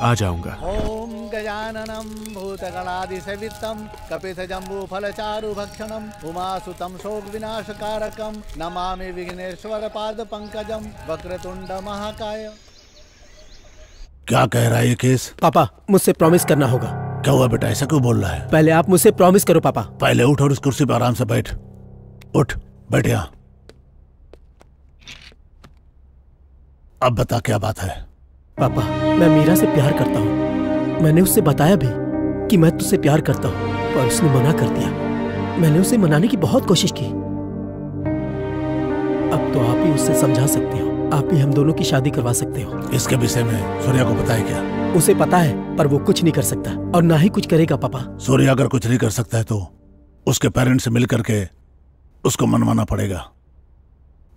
आ जाऊंगा। ओम गजाननम भूतगणादिसेवितम कपितजम्बूफलचारु भक्षणम उमासुतम शोक विनाशकारकम नमामि विघ्नेश्वर पाद पंकजम वक्रतुंड महाकाय। क्या कह रहा है ये केस? पापा, मुझसे प्रॉमिस करना होगा। क्या हुआ बेटा, ऐसा क्यों बोल रहा है? पहले आप मुझसे प्रॉमिस करो पापा। पहले उठ और उस कुर्सी पर आराम से बैठ। उठ, बैठ यहाँ। अब बता क्या बात है? पापा, मैं मीरा से प्यार करता हूँ। मैंने उससे बताया भी कि मैं तुझसे प्यार करता हूँ, पर उसने मना कर दिया। मैंने उसे मनाने की बहुत कोशिश की। अब तो आप ही उससे समझा सकते हो, आप ही हम दोनों की शादी करवा सकते हो। इसके विषय में सूर्या को पता है क्या? उसे पता है, पर वो कुछ नहीं कर सकता और ना ही कुछ करेगा पापा। सूर्या अगर कुछ नहीं कर सकता है तो उसके पेरेंट्स से मिल करके उसको मनवाना पड़ेगा।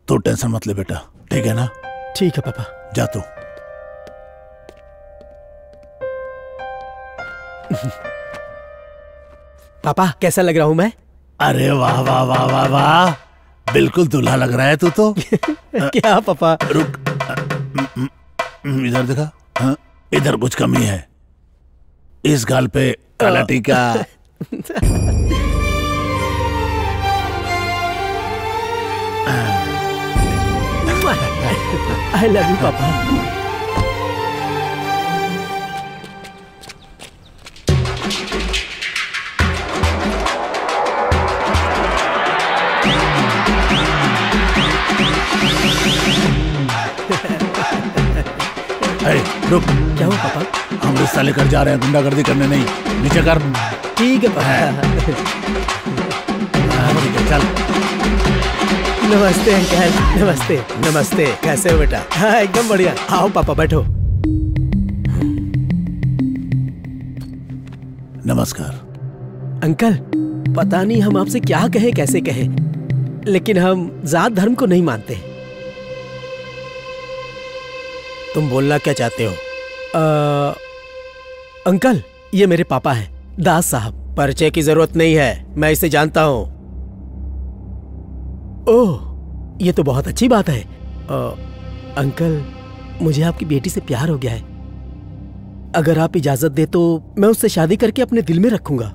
तो टेंशन मत ले बेटा, ठीक है ना? ठीक है पापा। जा तू। पापा, कैसा लग रहा हूं मैं? अरे वाह वाह वाह वाह वाह, बिल्कुल दूल्हा लग रहा है तू तो। क्या पापा? रुक, इधर देखा। हाँ, इधर कुछ कमी है। इस गाल पे काला टीका। आई लव यू पापा। रुक। क्या हुआ पापा? हम रिश्ता लेकर जा रहे हैं, गुंडागर्दी करने नहीं। नीचे कर। ठीक है पापा। चल। नमस्ते अंकल। नमस्ते। नमस्ते, कैसे हो बेटा? हाँ, एकदम बढ़िया। आओ पापा, बैठो। नमस्कार अंकल। पता नहीं हम आपसे क्या कहें, कैसे कहें, लेकिन हम जात धर्म को नहीं मानते। तुम बोलना क्या चाहते हो? अंकल, ये मेरे पापा हैं, दास साहब। परिचय की जरूरत नहीं है, मैं इसे जानता हूं। ओह, ये तो बहुत अच्छी बात है। अंकल, मुझे आपकी बेटी से प्यार हो गया है। अगर आप इजाजत दे तो मैं उससे शादी करके अपने दिल में रखूंगा।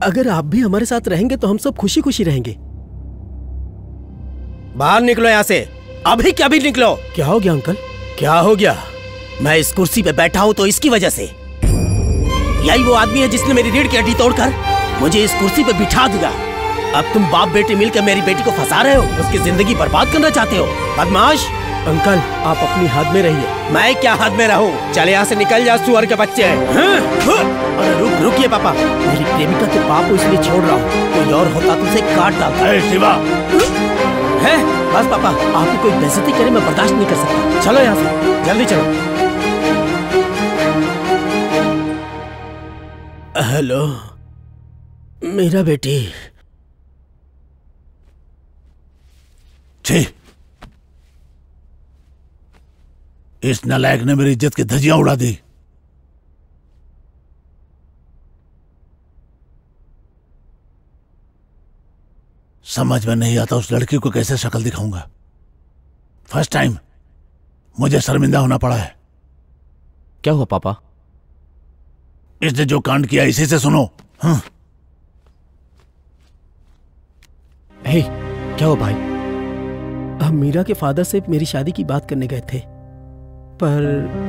अगर आप भी हमारे साथ रहेंगे तो हम सब खुशी खुशी रहेंगे। बाहर निकलो यहाँ से, अभी क्या भी निकलो। क्या हो गया अंकल? क्या हो गया? मैं इस कुर्सी पे बैठा हूं तो इसकी वजह से। यही वो आदमी है जिसने मेरी रीढ़ की हड्डी तोड़कर मुझे इस कुर्सी पे बिठा दिया। अब तुम बाप बेटी मिलकर मेरी बेटी को फंसा रहे हो, उसकी जिंदगी बर्बाद करना चाहते हो, बदमाश। अंकल आप अपनी हद में रहिए। मैं क्या हद में रहूं? चले यहाँ से निकल जा, सुअर के बच्चे हैं। अरे रुकिए पापा, मेरी प्रेमिका के बाप को इसलिए छोड़ रहा हूँ, कोई और होता तुझे काट डालता। शिवा है बस पापा, आपकी कोई बेइज्जती करे मैं बर्दाश्त नहीं कर सकता। चलो यहाँ से, जल्दी चलो। हेलो मेरा बेटी। छी, इस नालायक ने मेरी इज्जत की धज्जियां उड़ा दी। समझ में नहीं आता उस लड़की को कैसे शक्ल दिखाऊंगा। फर्स्ट टाइम मुझे शर्मिंदा होना पड़ा है। क्या हुआ पापा? इसने जो कांड किया इसी से सुनो। हे, क्या हुआ भाई? हम मीरा के फादर से मेरी शादी की बात करने गए थे, पर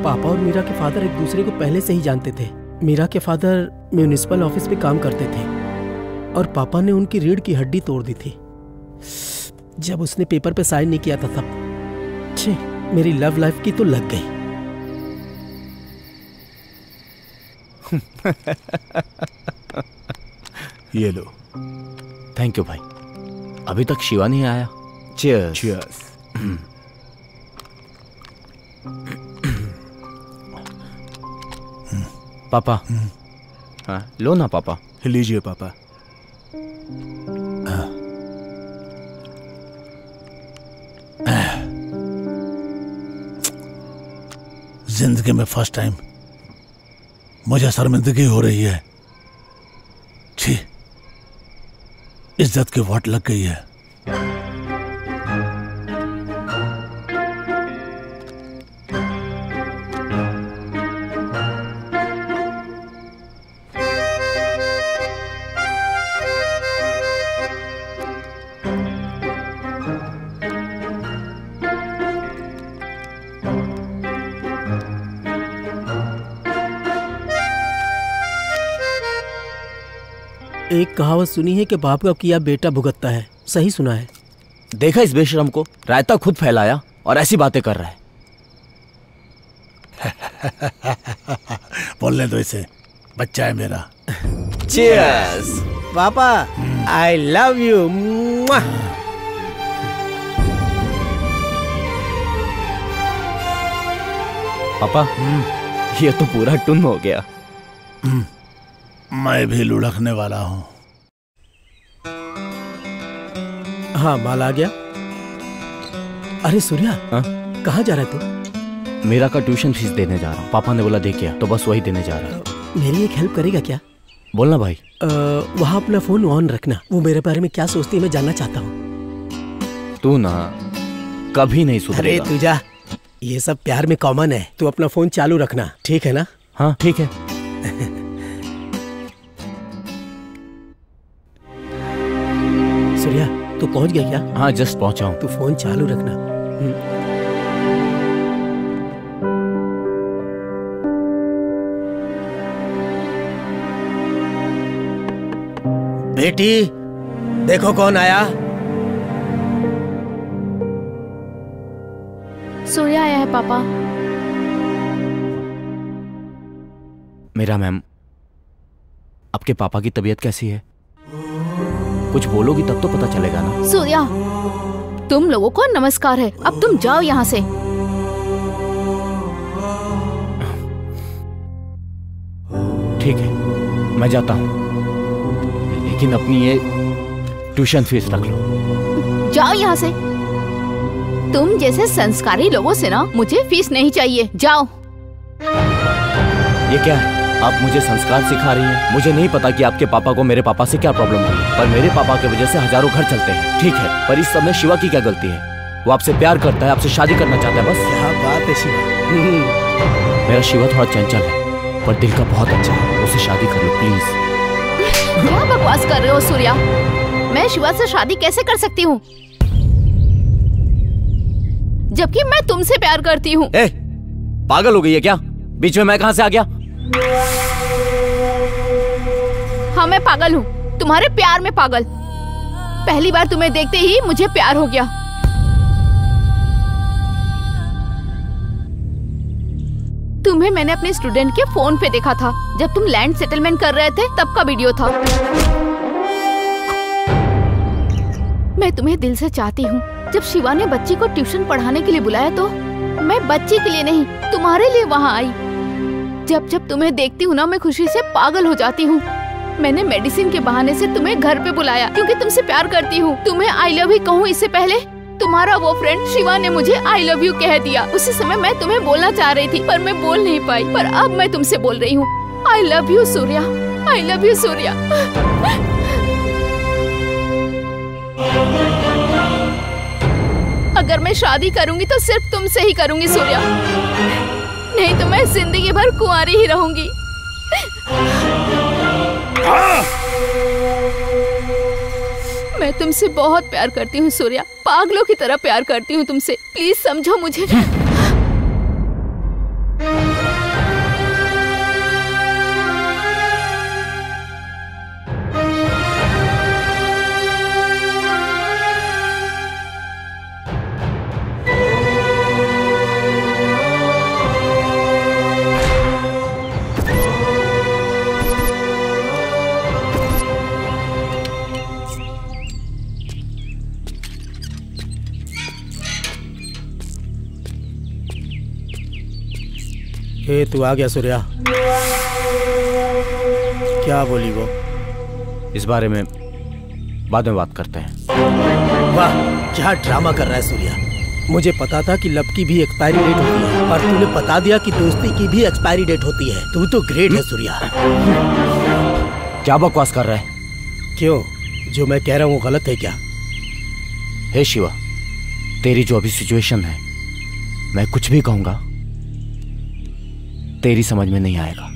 पापा और मीरा के फादर एक दूसरे को पहले से ही जानते थे। मीरा के फादर म्यूनिसिपल ऑफिस में काम करते थे और पापा ने उनकी रीढ़ की हड्डी तोड़ दी थी जब उसने पेपर पे साइन नहीं किया था तब। छे, मेरी लव लाइफ की तो लग गई। ये लो। थैंक यू भाई। अभी तक शिवा नहीं आया। चीयर्स। चीयर्स। पापा। हाँ, लो ना पापा। लीजिए पापा। जिंदगी में फर्स्ट टाइम मुझे शर्मिंदगी हो रही है। छी, इज्जत की वाट लग गई है। एक कहावत सुनी है कि बाप का किया बेटा भुगतता है। सही सुना है। देखा इस बेशरम को, रायता खुद फैलाया और ऐसी बातें कर रहा है। बोलने दो इसे, बच्चा है मेरा। चीयर्स पापा, आई लव यू। पापा, ये तो पूरा टुन हो गया। मैं भी लुढ़कने वाला हूँ। हाँ, माल आ गया। अरे सूर्या, कहाँ जा रहे तू? मीरा का ट्यूशन फीस देने जा रहा हूँ। पापा ने बोला दे क्या, तो बस वही देने जा रहा हूँ। मेरी एक हेल्प करेगा क्या? बोलना भाई। वहाँ अपना फोन ऑन रखना। वो मेरे बारे में क्या सोचती है मैं जानना चाहता हूँ। तू ना कभी नहीं सुधरेगा। अरे तू जा, ये सब प्यार में कॉमन है। तू अपना फोन चालू रखना, ठीक है ना? हाँ ठीक है। सूर्या, तू पहुंच गया क्या? हाँ, जस्ट पहुंचा हूँ। तू फोन चालू रखना। बेटी, देखो कौन आया। सूर्या आया है पापा। मेरा मैम, आपके पापा की तबीयत कैसी है? कुछ बोलोगी तब तो पता चलेगा ना। सूर्या, तुम लोगों को नमस्कार है, अब तुम जाओ यहाँ से। ठीक है, मैं जाता हूँ, लेकिन अपनी ये ट्यूशन फीस रख लो। जाओ यहाँ से। तुम जैसे संस्कारी लोगों से ना मुझे फीस नहीं चाहिए। जाओ। ये क्या है? आप मुझे संस्कार सिखा रही हैं? मुझे नहीं पता कि आपके पापा को मेरे पापा से क्या प्रॉब्लम हुई, पर मेरे पापा की वजह से हजारों घर चलते हैं। ठीक है, पर इस समय शिवा की क्या गलती है? वो आपसे प्यार करता है, आपसे शादी करना चाहता है, बस। क्या बात है शिवा। मेरा शिवा थोड़ा चंचल है, पर दिल का बहुत अच्छा है। उससे शादी कर लो प्लीज। क्या बकवास कर रहे हो सूर्या? मैं शिवा से शादी कैसे कर सकती हूँ, जबकि मैं तुमसे प्यार करती हूँ? पागल हो गई है क्या? बीच में मैं कहाँ से आ गया? हाँ, मैं पागल हूँ, तुम्हारे प्यार में पागल। पहली बार तुम्हें देखते ही मुझे प्यार हो गया। तुम्हें मैंने अपने स्टूडेंट के फोन पे देखा था जब तुम लैंड सेटलमेंट कर रहे थे, तब का वीडियो था। मैं तुम्हें दिल से चाहती हूँ। जब शिवा ने बच्ची को ट्यूशन पढ़ाने के लिए बुलाया तो मैं बच्ची के लिए नहीं, तुम्हारे लिए वहाँ आई। जब जब तुम्हें देखती हूँ ना, मैं खुशी से पागल हो जाती हूँ। मैंने मेडिसिन के बहाने से तुम्हें घर पे बुलाया क्योंकि तुमसे प्यार करती हूँ। तुम्हें आई लव यू कहूँ इससे पहले तुम्हारा वो फ्रेंड शिवा ने मुझे आई लव यू कह दिया। उसी समय मैं तुम्हें बोलना चाह रही थी पर मैं बोल नहीं पाई, पर अब मैं तुमसे बोल रही हूँ। I love you Surya, I love you Surya. अगर मैं शादी करूंगी तो सिर्फ तुमसे ही करूंगी सूर्या, नहीं तो मैं जिंदगी भर कुंवारी ही रहूंगी। मैं तुमसे बहुत प्यार करती हूँ सूर्या, पागलों की तरह प्यार करती हूँ तुमसे। प्लीज समझो मुझे। तू आ गया सूर्या। क्या बोली वो? इस बारे में बाद में बात करते हैं। वाह, क्या ड्रामा कर रहा है सूर्या। मुझे पता था कि लव की भी एक्सपायरी डेट होती है और तूने बता दिया कि दोस्ती की भी एक्सपायरी डेट होती है। तू तो ग्रेट है सूर्या। क्या बकवास कर रहा है? क्यों, जो मैं कह रहा हूँ गलत है क्या? हे शिवा, तेरी जो अभी सिचुएशन है, मैं कुछ भी कहूंगा तेरी समझ में नहीं आएगा।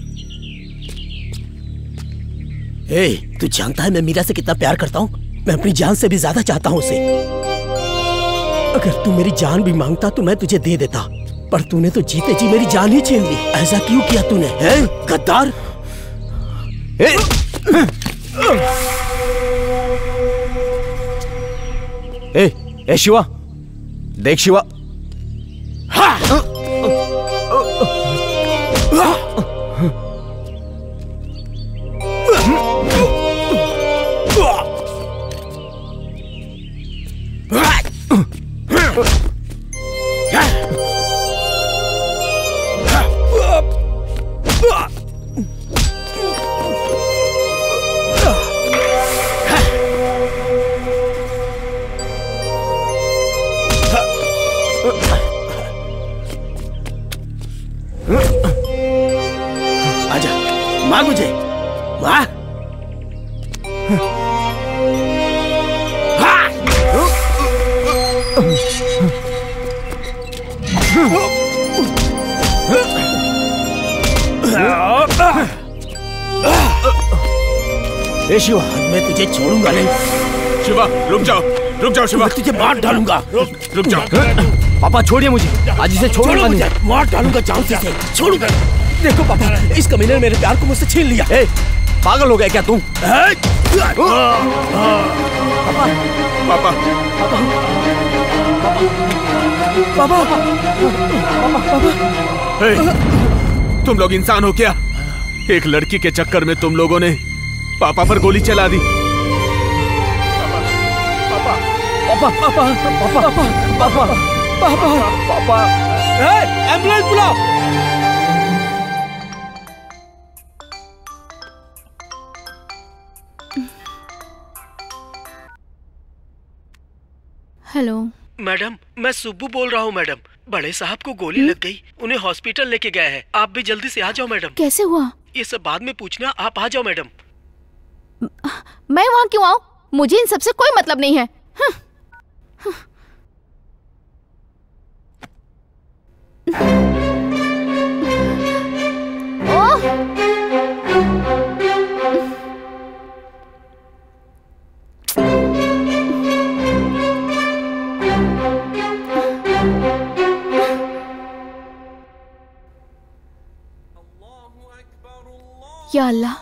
तू जानता है मैं मीरा से कितना प्यार करता हूँ। मैं अपनी जान से भी ज्यादा चाहता हूँ उसे। अगर तू मेरी जान भी मांगता तो मैं तुझे दे देता, पर तूने तो जीते जी मेरी जान ही छीन ली। ऐसा क्यों किया तूने, गद्दार? ए शिवा, देख शिवा। आजा, मार मुझे, मार। शिवा, मैं तुझे छोड़ूंगा नहीं। शिवा, रुक जाओ शिवा, मैं तुझे मार डालूंगा। रुक जाओ। पापा छोड़िए मुझे, आज इसे छोड़ूंगा नहीं। मार डालूंगा जान से, छोड़ूंगा। देखो पापा, इस कमीने ने मेरे प्यार को मुझसे छीन लिया। पागल हो गया क्या तुम? पापा, तुम लोग इंसान हो क्या? एक लड़की के चक्कर में तुम लोगों ने पापा पर गोली चला दी। पापा, एम्बुलेंस बुलाओ। हेलो मैडम, मैं सुब्बू बोल रहा हूँ मैडम। बड़े साहब को गोली लग गई, उन्हें हॉस्पिटल लेके गए हैं। आप भी जल्दी से आ जाओ मैडम। कैसे हुआ? ये सब बाद में पूछना, आप आ जाओ मैडम। मैं वहाँ क्यों आऊँ? मुझे इन सबसे कोई मतलब नहीं है। या अल्लाह,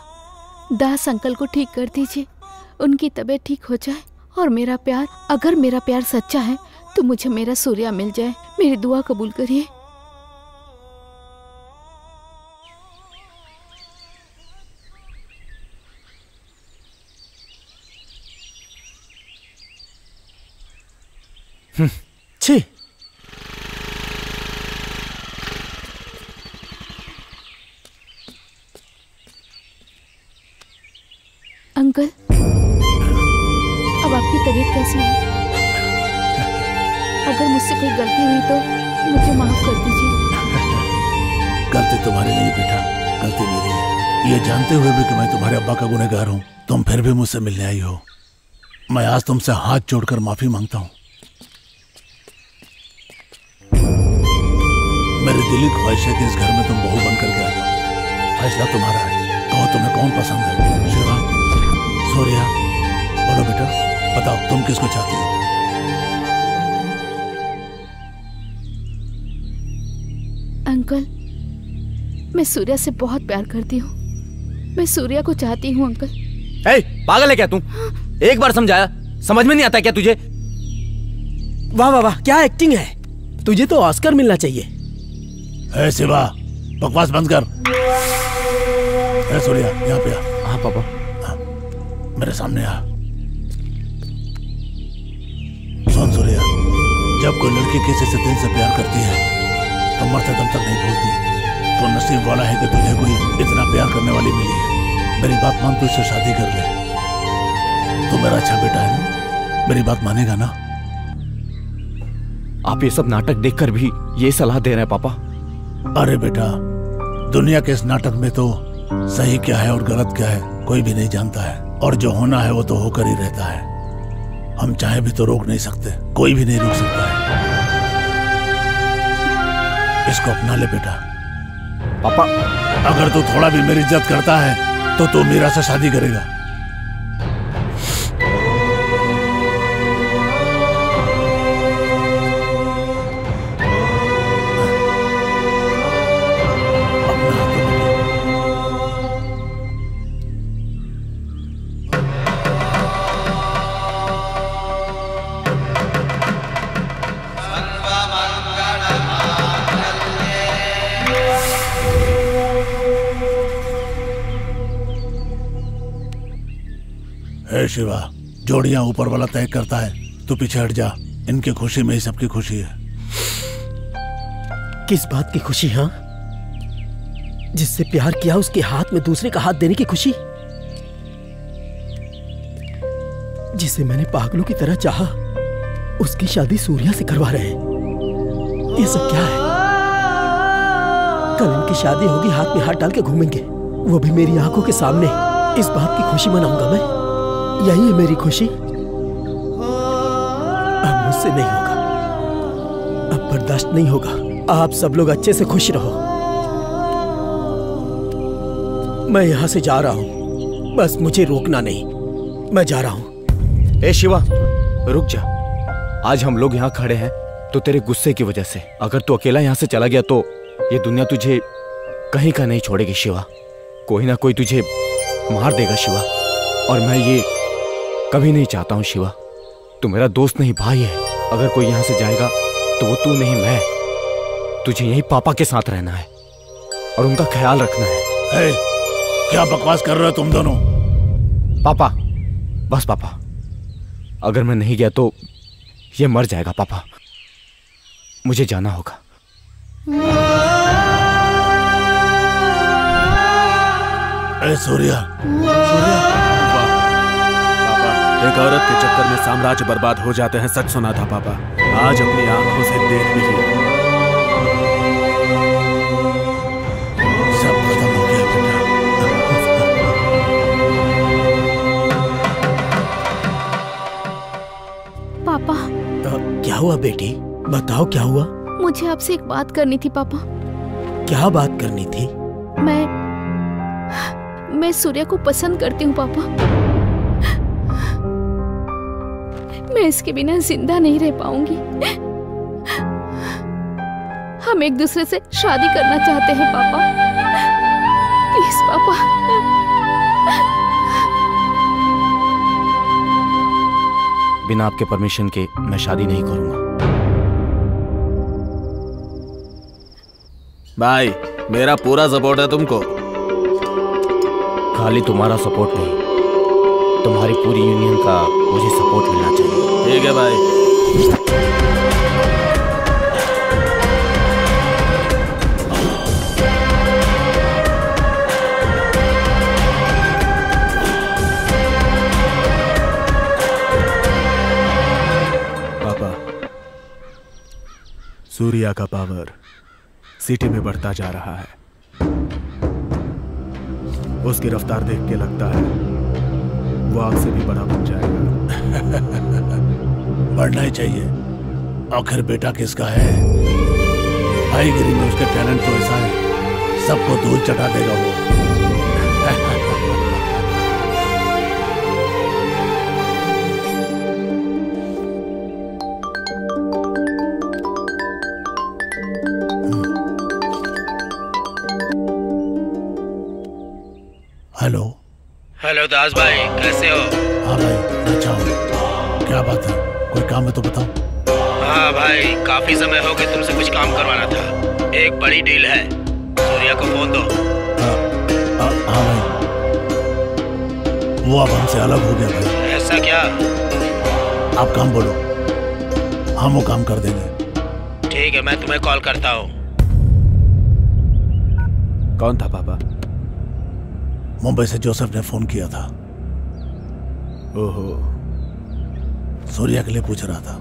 दास अंकल को ठीक कर दीजिए, उनकी तबीयत ठीक हो जाए और मेरा प्यार, अगर मेरा प्यार सच्चा है तो मुझे मेरा सूर्या मिल जाए। मेरी दुआ कबूल करिए। छी, अंकल, अब आपकी तबीयत कैसी है? अगर मुझसे कोई गलती हुई तो मुझे माफ कर दीजिए। गलती तुम्हारी नहीं बेटा, गलती मेरी है। ये जानते हुए भी कि मैं तुम्हारे अब्बा का गुनहगार हूँ, तुम फिर भी मुझसे मिलने आई हो। मैं आज तुमसे हाथ जोड़कर माफी मांगता हूँ। मेरी दिली ख्वाहिश है कि इस घर में तुम बहू बनकर के आ जाओ। फैसला तुम्हारा है, कहो तुम्हें कौन पसंद है। शिवा, सूर्या, बोलो बेटा, बताओ तुम किसको चाहती हो? अंकल, मैं सूर्या से बहुत प्यार करती हूँ। मैं सूर्या को चाहती हूँ अंकल। पागल है क्या तू? एक बार समझाया, समझ में नहीं आता क्या तुझे? वाह वाह वाह, क्या एक्टिंग है। तुझे तो ऑस्कर मिलना चाहिए। ए शिवा, बकवास बंद कर। ए सूर्या, यहाँ पे आ। हाँ पापा। मेरे सामने आ। सुन सूर्या, जब कोई लड़की किसी से दिल से प्यार करती है तो मरते दम तक नहीं भूलती। तो नसीब वाला है कि तुझे कोई इतना प्यार करने वाली मिली है। मेरी बात मान, तू इससे शादी कर ले। तू मेरा अच्छा बेटा है ना, मेरी बात मानेगा ना? आप ये सब नाटक देखकर भी ये सलाह दे रहे हैं पापा? अरे बेटा, दुनिया के इस नाटक में तो सही क्या है और गलत क्या है कोई भी नहीं जानता है, और जो होना है वो तो होकर ही रहता है। हम चाहे भी तो रोक नहीं सकते, कोई भी नहीं रोक सकता है। इसको अपना ले बेटा। पापा, अगर तू थोड़ा भी मेरी इज्जत करता है तो तू मीरा से शादी करेगा। शिवा, जोड़ियां ऊपर वाला तय करता है, तू पीछे हट जा। इनकी खुशी में ही सबकी खुशी है। किस बात की खुशी? हाँ, जिससे प्यार किया उसके हाथ में दूसरे का हाथ देने की खुशी, जिसे मैंने पागलों की तरह चाहा उसकी शादी सूर्या से करवा रहे हैं। ये सब क्या है? कल इनकी शादी होगी, हाथ में हाथ डाल के घूमेंगे, वो भी मेरी आंखों के सामने। इस बात की खुशी मनाऊंगा मैं। यही है मेरी खुशी। अब मुझसे नहीं होगा, अब बर्दाश्त नहीं होगा। आप सब लोग अच्छे से खुश रहो। मैं यहां से जा रहा हूं, बस मुझे रोकना नहीं। मैं जा रहा हूं। ए शिवा, रुक जा। आज हम लोग यहाँ खड़े हैं तो तेरे गुस्से की वजह से। अगर तू अकेला यहाँ से चला गया तो ये दुनिया तुझे कहीं का नहीं छोड़ेगी शिवा। कोई ना कोई तुझे मार देगा शिवा, और मैं ये कभी नहीं चाहता हूँ शिवा। तू मेरा दोस्त नहीं, भाई है। अगर कोई यहाँ से जाएगा तो वो तू नहीं, मैं। तुझे यही पापा के साथ रहना है और उनका ख्याल रखना है। क्या बकवास कर रहे हो तुम दोनों? पापा, बस पापा, अगर मैं नहीं गया तो ये मर जाएगा पापा। मुझे जाना होगा। सूर्या, एक औरत के चक्कर में साम्राज्य बर्बाद हो जाते हैं, सच सुना था पापा। आज अपनी आंखों से देख भी लिया। सब खत्म हो गया बेटा। पापा, क्या हुआ बेटी? बताओ क्या हुआ? मुझे आपसे एक बात करनी थी पापा। क्या बात करनी थी? मैं सूर्या को पसंद करती हूँ पापा। मैं इसके बिना जिंदा नहीं रह पाऊंगी। हम एक दूसरे से शादी करना चाहते हैं पापा। प्लीज पापा। बिना आपके परमिशन के मैं शादी नहीं करूंगा। भाई मेरा पूरा सपोर्ट है तुमको। खाली तुम्हारा सपोर्ट नहीं, तुम्हारी पूरी यूनियन का मुझे सपोर्ट मिलना चाहिए। ठीक है भाई। पापा, सूर्या का पावर सिटी में बढ़ता जा रहा है। उसकी रफ्तार देख के लगता है वो आग से भी बड़ा बन जाएगा। बढ़ना ही चाहिए, आखिर बेटा किसका है। भाईगिरी में उसके टैलेंट तो ऐसा है, सबको धूल चटा देगा वो। हेलो। हेलो दास भाई, कैसे हो? हाँ भाई, अच्छा हूँ। क्या बात है, कोई काम है तो बताओ। हाँ भाई, काफी समय हो गया, तुमसे कुछ काम करवाना था। एक बड़ी डील है, सूर्या को फोन दो। हाँ भाई, वो अब हमसे अलग हो गया भाई। ऐसा क्या? आप काम बोलो, हम वो काम कर देंगे। ठीक है, मैं तुम्हें कॉल करता हूँ। कौन था पापा? मुंबई से जोसेफ ने फोन किया था। ओहो, सूर्या के लिए पूछ रहा था।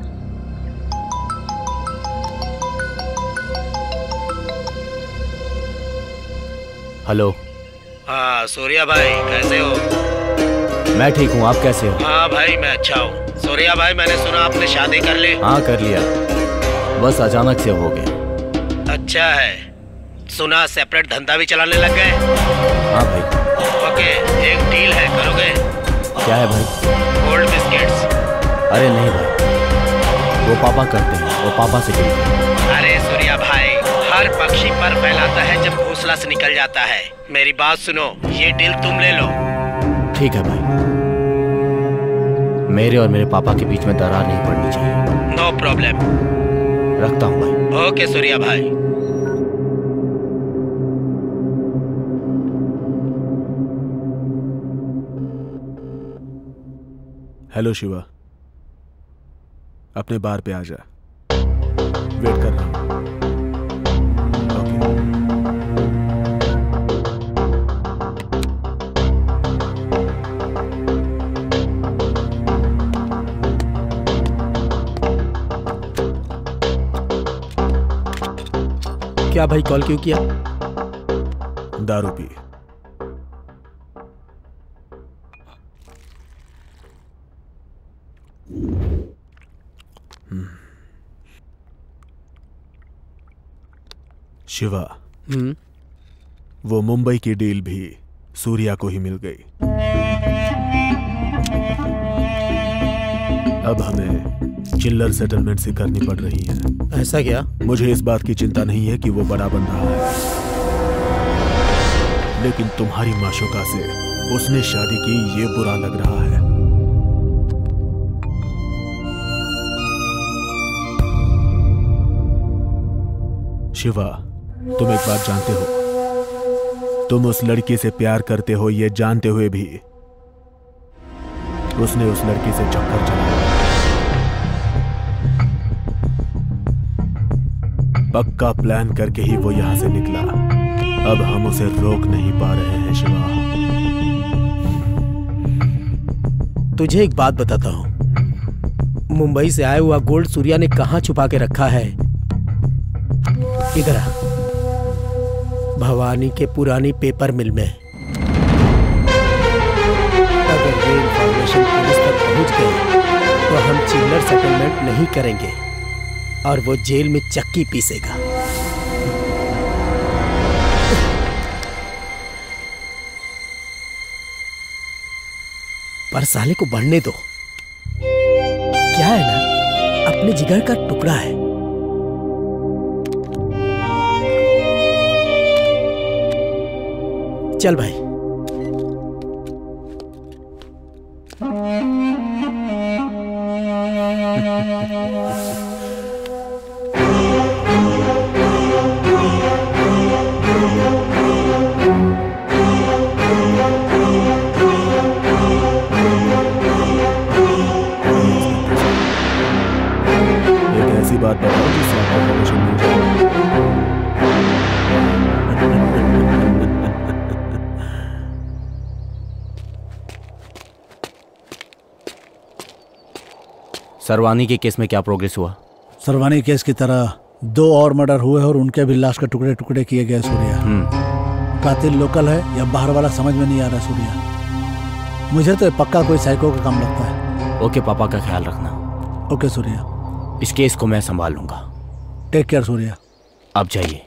हेलो। हाँ सूर्या भाई, कैसे हो? मैं ठीक हूँ, आप कैसे हो? हाँ भाई, मैं अच्छा हूँ। सूर्या भाई, मैंने सुना आपने शादी कर ली। हाँ कर लिया, बस अचानक से हो गया। अच्छा है, सुना सेपरेट धंधा भी चलाने लग गए। हाँ भाई। ओके, एक डील है, करोगे? क्या है भाई? Gold biscuits. अरे नहीं भाई, वो पापा करते हैं, वो पापा से डील। अरे सूर्या भाई, हर पक्षी पर फैलाता है जब घोंसला से निकल जाता है। मेरी बात सुनो, ये डील तुम ले लो। ठीक है भाई, मेरे और मेरे पापा के बीच में दरार नहीं पड़नी चाहिए। No problem. रखता हूँ भाई। ओके सूर्या भाई। हेलो शिवा, अपने बार पे आ जा, वेट कर रहा हूं। क्या भाई, कॉल क्यों किया? दारू पी। शिवा, वो मुंबई की डील भी सूर्या को ही मिल गई। अब हमें चिल्लर सेटलमेंट से करनी पड़ रही है। ऐसा क्या? मुझे इस बात की चिंता नहीं है कि वो बड़ा बन रहा है, लेकिन तुम्हारी माशुका से उसने शादी की, ये बुरा लग रहा है। शिवा, तुम एक बात जानते हो, तुम उस लड़की से प्यार करते हो ये जानते हुए भी उसने उस लड़की से चक्कर चलाया। पक्का प्लान करके ही वो यहां से निकला। अब हम उसे रोक नहीं पा रहे हैं शिवा। तुझे एक बात बताता हूं, मुंबई से आया हुआ गोल्ड सूर्या ने कहां छुपा के रखा है? इधर आ, भवानी के पुरानी पेपर मिल में। अगर ये इंफॉर्मेशन पुलिस तक पहुंच गई तो हम चिल्लर सेटलमेंट नहीं करेंगे और वो जेल में चक्की पीसेगा। पर साले को बढ़ने दो, क्या है ना, अपने जिगर का टुकड़ा है। चल भाई। एक ऐसी बात बताओ जिससे आपका प्रमोशन मिल जाए। सरवानी के केस में क्या प्रोग्रेस हुआ? सरवानी केस की तरह 2 और मर्डर हुए और उनके भी लाश के टुकड़े टुकड़े किए गए। सूर्या, कातिल लोकल है या बाहर वाला समझ में नहीं आ रहा। सूर्या, मुझे तो पक्का कोई साइको का काम लगता है। ओके, पापा का ख्याल रखना। ओके सूर्या, इस केस को मैं संभाल लूंगा। Take care Surya. आप जाइए।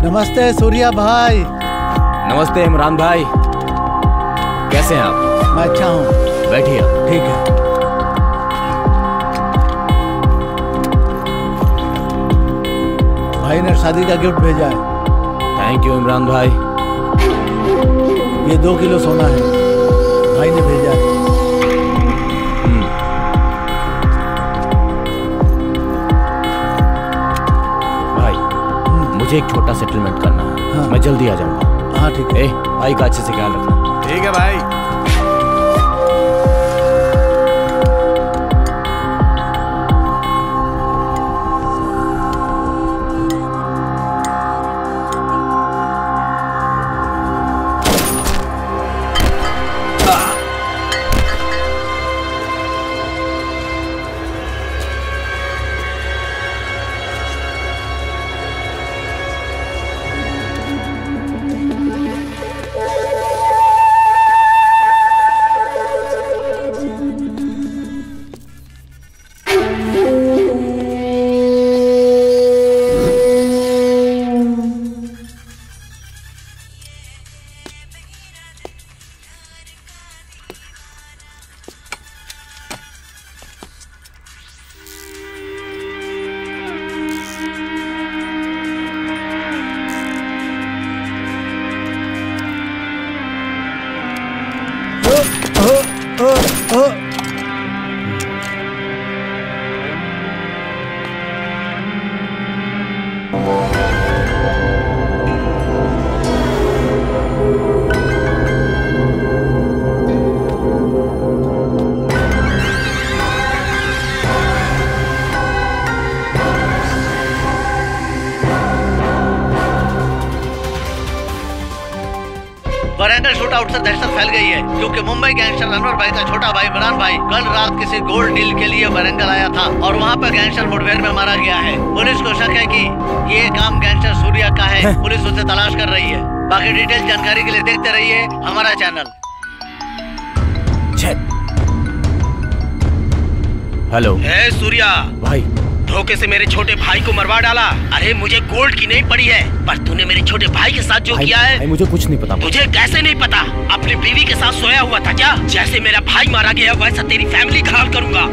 नमस्ते सूर्या भाई। नमस्ते इमरान भाई, कैसे हैं आप? मैं अच्छा हूँ। बैठिए। ठीक है। भाई ने शादी का गिफ्ट भेजा है। थैंक यू इमरान भाई। ये 2 किलो सोना है, भाई ने भेजा है। मुझे एक छोटा सेटलमेंट करना है। हाँ। मैं जल्दी आ जाऊंगा। हाँ ठीक है। भाई का अच्छे से ख्याल रखना। ठीक है भाई। वरंगल शूट आउट से दहशत फैल गई है क्योंकि मुंबई गैंगस्टर अनवर भाई का छोटा भाई इमरान भाई कल रात किसी गोल्ड डील के लिए वरंगल आया था और वहाँ पर गैंगस्टर मुठभेड़ में मारा गया है। पुलिस को शक है कि ये काम गैंगस्टर सूर्या का है। पुलिस उसे तलाश कर रही है। बाकी डिटेल जानकारी के लिए देखते रहिए हमारा चैनल। हेलो। सूर्या भाई, धोखे से मेरे छोटे भाई को मरवा डाला। अरे मुझे गोल्ड की नहीं पड़ी है, पर तूने मेरे छोटे भाई के साथ जो किया है। भाई मुझे कुछ नहीं पता। तुझे कैसे नहीं पता? अपनी बीवी के साथ सोया हुआ था क्या? जैसे मेरा भाई मारा गया वैसा तेरी फैमिली का हाल करूंगा।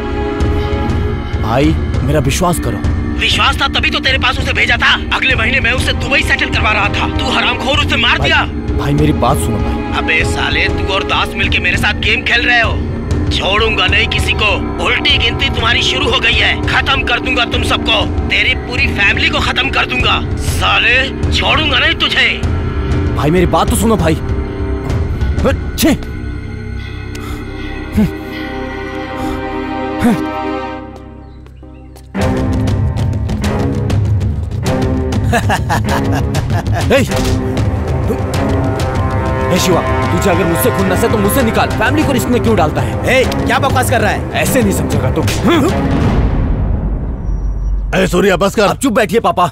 भाई मेरा विश्वास करो। विश्वास था तभी तो तेरे पास उसे भेजा था। अगले महीने मैं उसे दुबई सेटल करवा रहा था। तू हरामखोर उसे मार दिया। भाई मेरी बात सुनो भाई। अबे साले, तू और दास मिलके मेरे साथ गेम खेल रहे हो। छोड़ूंगा नहीं किसी को। उल्टी गिनती तुम्हारी शुरू हो गई है। खत्म कर दूंगा तुम सबको। तेरी पूरी फैमिली को खत्म कर दूंगा। साले छोड़ूंगा नहीं तुझे। भाई मेरी बात तो सुनो भाई। छे। शिवा, तुझे अगर मुझसे खून नसे तो मुझसे निकाल। फैमिली को रिस्क में क्यों डालता है? क्या बकवास कर रहा है? ऐसे नहीं समझेगा तुम। सूर्या बस कर। अब चुप बैठिए पापा।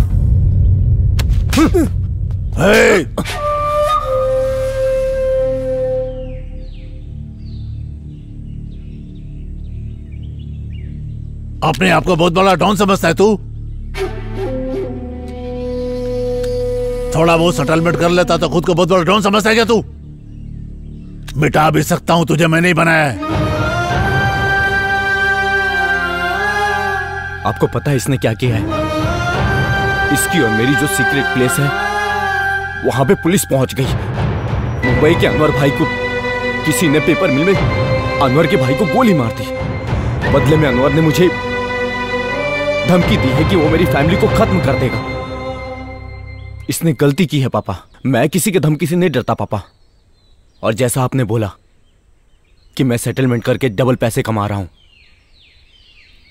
अपने आप को बहुत बड़ा डॉन समझता है तू? थोड़ा बहुत सेटलमेंट कर लेता तो खुद को बहुत बड़ा डॉन समझता है क्या तू? मिटा भी सकता हूँ, तुझे मैंने ही बनाया है। आपको पता है इसने क्या किया है? इसकी और मेरी जो सीक्रेट प्लेस है वहां पे पुलिस पहुंच गई। मुंबई के अनवर भाई को किसी ने पेपर मिल में अनवर के भाई को गोली मार दी। बदले में अनवर ने मुझे धमकी दी है कि वो मेरी फैमिली को खत्म कर देगा। इसने गलती की है पापा, मैं किसी के धमकी से नहीं डरता पापा। और जैसा आपने बोला कि मैं सेटलमेंट करके डबल पैसे कमा रहा हूं,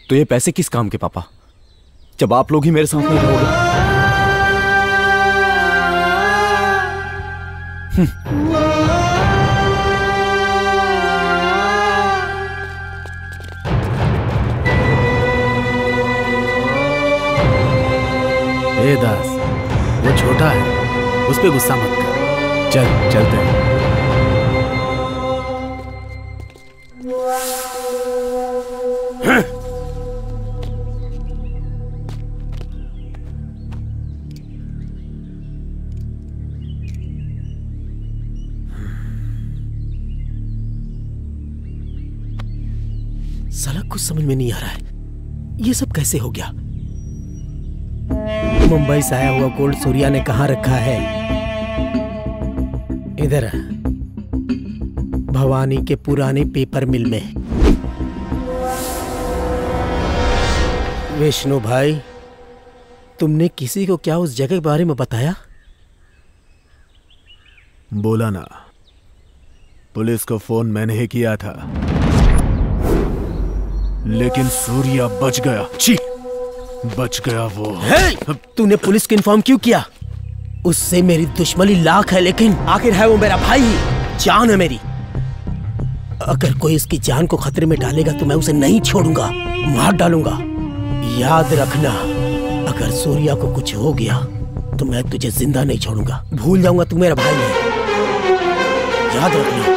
तो ये पैसे किस काम के पापा, जब आप लोग ही मेरे साथ नहीं रहोगे? ए दास, वो छोटा है, उस पे गुस्सा मत कर। चलते हैं। साला कुछ समझ में नहीं आ रहा है, ये सब कैसे हो गया? मुंबई से आया हुआ गोल्ड सूर्या ने कहाँ रखा है? इधर भवानी के पुराने पेपर मिल में। विष्णु भाई, तुमने किसी को क्या उस जगह के बारे में बताया? बोला ना, पुलिस को फोन मैंने ही किया था, लेकिन सूर्या बच गया। छी, बच गया वो। तूने पुलिस को इन्फॉर्म क्यों किया? उससे मेरी दुश्मनी लाख है, लेकिन आखिर है वो मेरा भाई ही, जान है मेरी। अगर कोई इसकी जान को खतरे में डालेगा तो मैं उसे नहीं छोड़ूंगा, मार डालूंगा। याद रखना, अगर सूर्या को कुछ हो गया तो मैं तुझे जिंदा नहीं छोड़ूंगा। भूल जाऊंगा तू मेरा भाई है, याद रखना।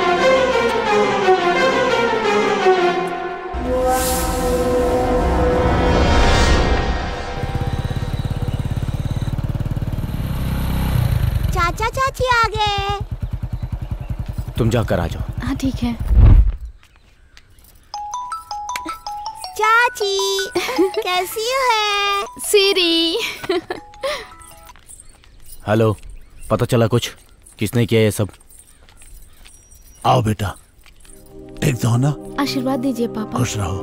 चाचा चाची आ गए। तुम जाकर आ जाओ। हाँ ठीक है। चाची कैसी है? सीरी। हेलो, पता चला कुछ? किसने किया ये सब? आओ बेटा, ठीक तो हो ना? आशीर्वाद दीजिए पापा। खुश रहो।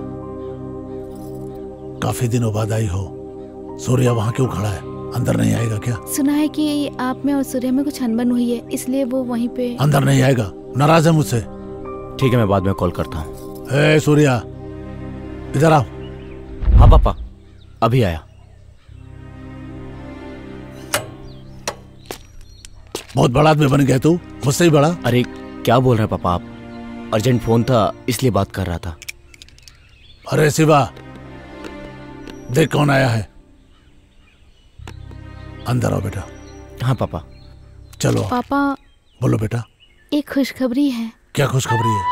काफी दिनों बाद आई हो। सूर्या वहाँ क्यों खड़ा है? अंदर नहीं आएगा क्या? सुना है कि आप में और सूर्या में कुछ अनबन हुई है, इसलिए वो वहीं पे। अंदर नहीं आएगा, नाराज है मुझसे। ठीक है, मैं बाद में कॉल करता हूँ। ए सूर्या, इधर आओ। हाँ पापा, अभी आया। बहुत बड़ा आदमी बन गया तू, मुझसे ही बड़ा। अरे क्या बोल रहे हैं पापा आप? अर्जेंट फोन था इसलिए बात कर रहा था। अरे शिवा, देख कौन आया है। अंदर आओ बेटा। हाँ पापा। चलो पापा। बोलो बेटा। एक खुशखबरी है। क्या खुशखबरी है?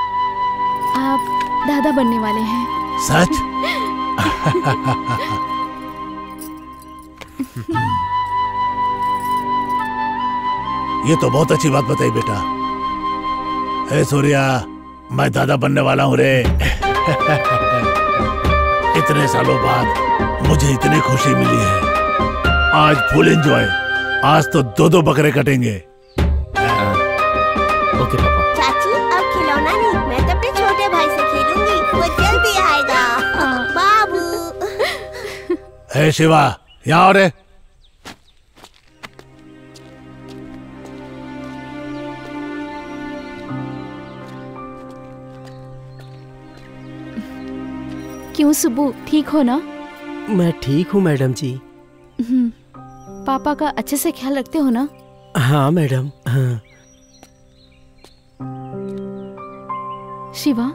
आप दादा बनने वाले हैं। सच? ये तो बहुत अच्छी बात बताई बेटा। ए सूर्या, मैं दादा बनने वाला हूँ रे। इतने सालों बाद मुझे इतनी खुशी मिली है। आज फुल एंजॉय। आज तो 2-2 बकरे कटेंगे। ओके पापा। चाची अब खिलौना नहीं, मैं तो अपने छोटे भाई से खेलूंगी, वो जल्दी आएगा। बाबू। हे शिवा, यहाँ आओ रे। क्यों सुब्बू, ठीक हो ना? मैं ठीक हूँ मैडम जी। पापा का अच्छे से ख्याल रखते हो ना? हाँ मैडम, हाँ। शिवा,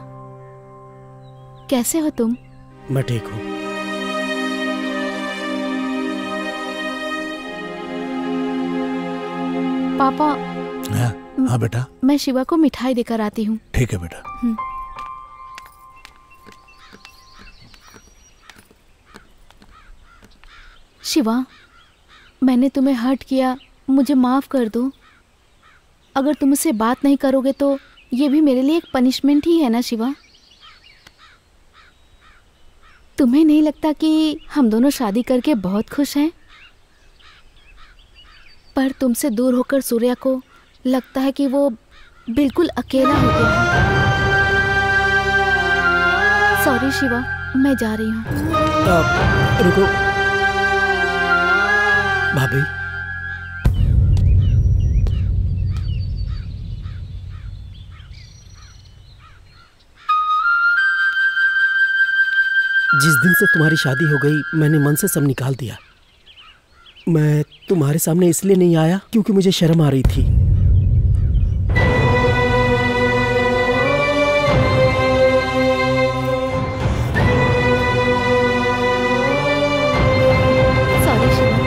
कैसे हो तुम? मैं ठीक हूँ। पापा। हाँ बेटा। मैं शिवा को मिठाई देकर आती हूँ। ठीक है बेटा। शिवा, मैंने तुम्हें हर्ट किया, मुझे माफ कर दो। अगर तुम मुझसे बात नहीं करोगे तो ये भी मेरे लिए एक पनिशमेंट ही है ना शिवा। तुम्हें नहीं लगता कि हम दोनों शादी करके बहुत खुश हैं? पर तुमसे दूर होकर सूर्या को लगता है कि वो बिल्कुल अकेला हो गया है। सॉरी शिवा, मैं जा रही हूँ। रुको भाभी, जिस दिन से तुम्हारी शादी हो गई मैंने मन से सब निकाल दिया। मैं तुम्हारे सामने इसलिए नहीं आया क्योंकि मुझे शर्म आ रही थी। सॉरी शिवा।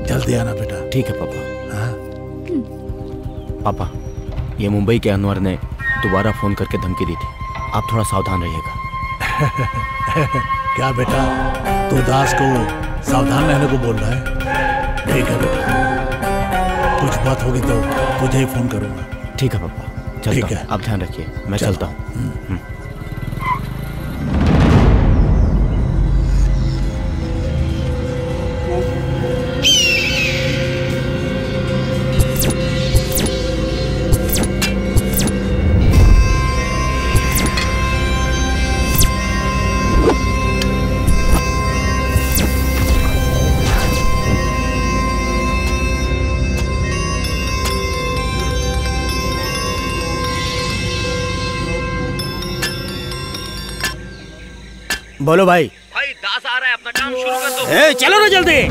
जल्दी आना बेटा। ठीक है पापा। हाँ? पापा, ये मुंबई के अनवर ने दोबारा फोन करके धमकी दी थी, आप थोड़ा सावधान रहिएगा। क्या बेटा, तू दास को सावधान रहने को बोल रहा है? ठीक है बेटा, कुछ बात होगी तो तुझे ही फोन करूंगा। ठीक है पापा, चलता हूं। आप ध्यान रखिए, मैं चलता हूँ। बोलो भाई। भाई दास आ रहा है, अपना काम शुरू कर दो। चलो ना जल्दी।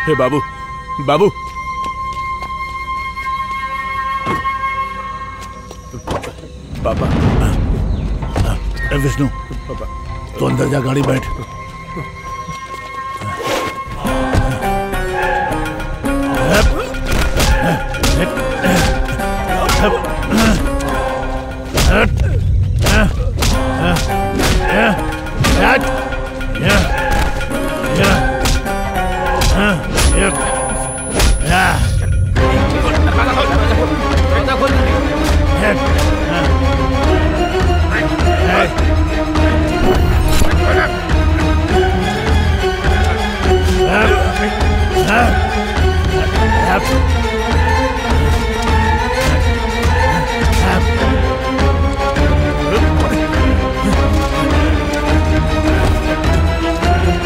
हे बाबू, बाबू, पापा। विष्णु, तू अंदर जा, गाड़ी बैठ।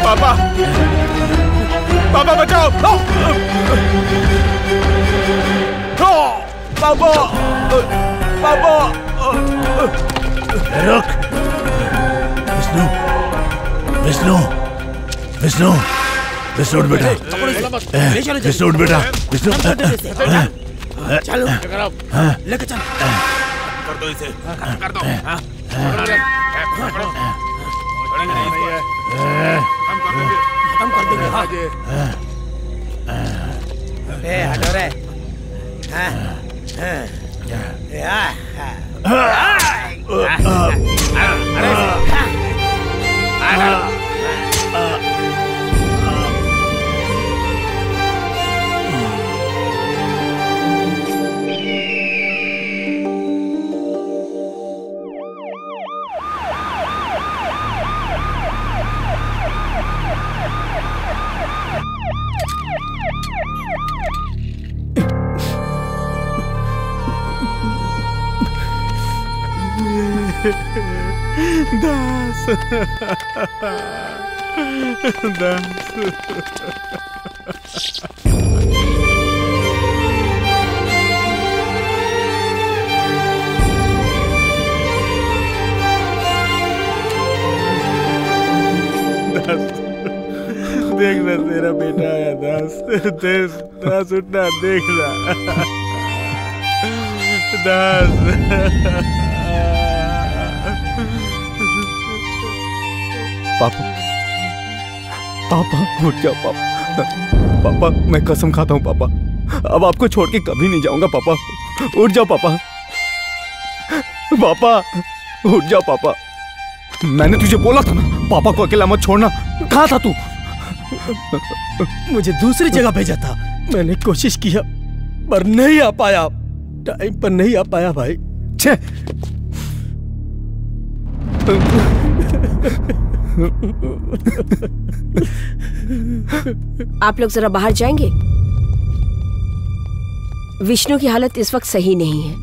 पापा, पापा बचाओ! पापा, पापा! रुक! विष्णु, विष्णु, विष्णु, विष्णु उठ बेटा, विष्णु उठ बेटा, विष्णु। चलो, लेके चल। कर दो इसे, कर दो। खत्म कर देंगे। हटो रे। दास देखना तेरा बेटा आया दास। दास उठना, देखना दास। पापा पापा उठ जाओ पापा। पापा मैं कसम खाता हूँ पापा, अब आपको छोड़ के कभी नहीं जाऊंगा पापा। उठ जाओ पापा। पापा उठ जाओ पापा। मैंने तुझे बोला था ना पापा को अकेला मत छोड़ना। कहाँ था तू? मुझे दूसरी जगह भेजा था। मैंने कोशिश किया पर नहीं आ पाया, टाइम पर नहीं आ पाया भाई। छे आप लोग जरा बाहर जाएंगे? विष्णु की हालत इस वक्त सही नहीं है।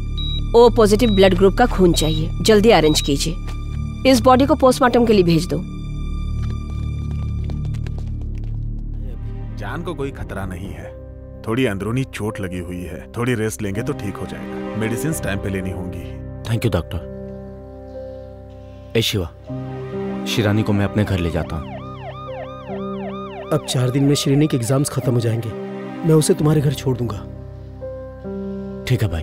ओ पॉजिटिव ब्लड ग्रुप का खून चाहिए, जल्दी अरेंज कीजिए। इस बॉडी को पोस्टमार्टम के लिए भेज दो। जान को कोई खतरा नहीं है, थोड़ी अंदरूनी चोट लगी हुई है, थोड़ी रेस्ट लेंगे तो ठीक हो जाएगा। मेडिसिन टाइम पे लेनी होंगी। Thank you doctor. ए शिवा, शिरानी को मैं अपने घर ले जाता हूँ। अब 4 दिन में श्रेणी के एग्जाम्स खत्म हो जाएंगे, मैं उसे तुम्हारे घर छोड़ दूंगा। ठीक है भाई,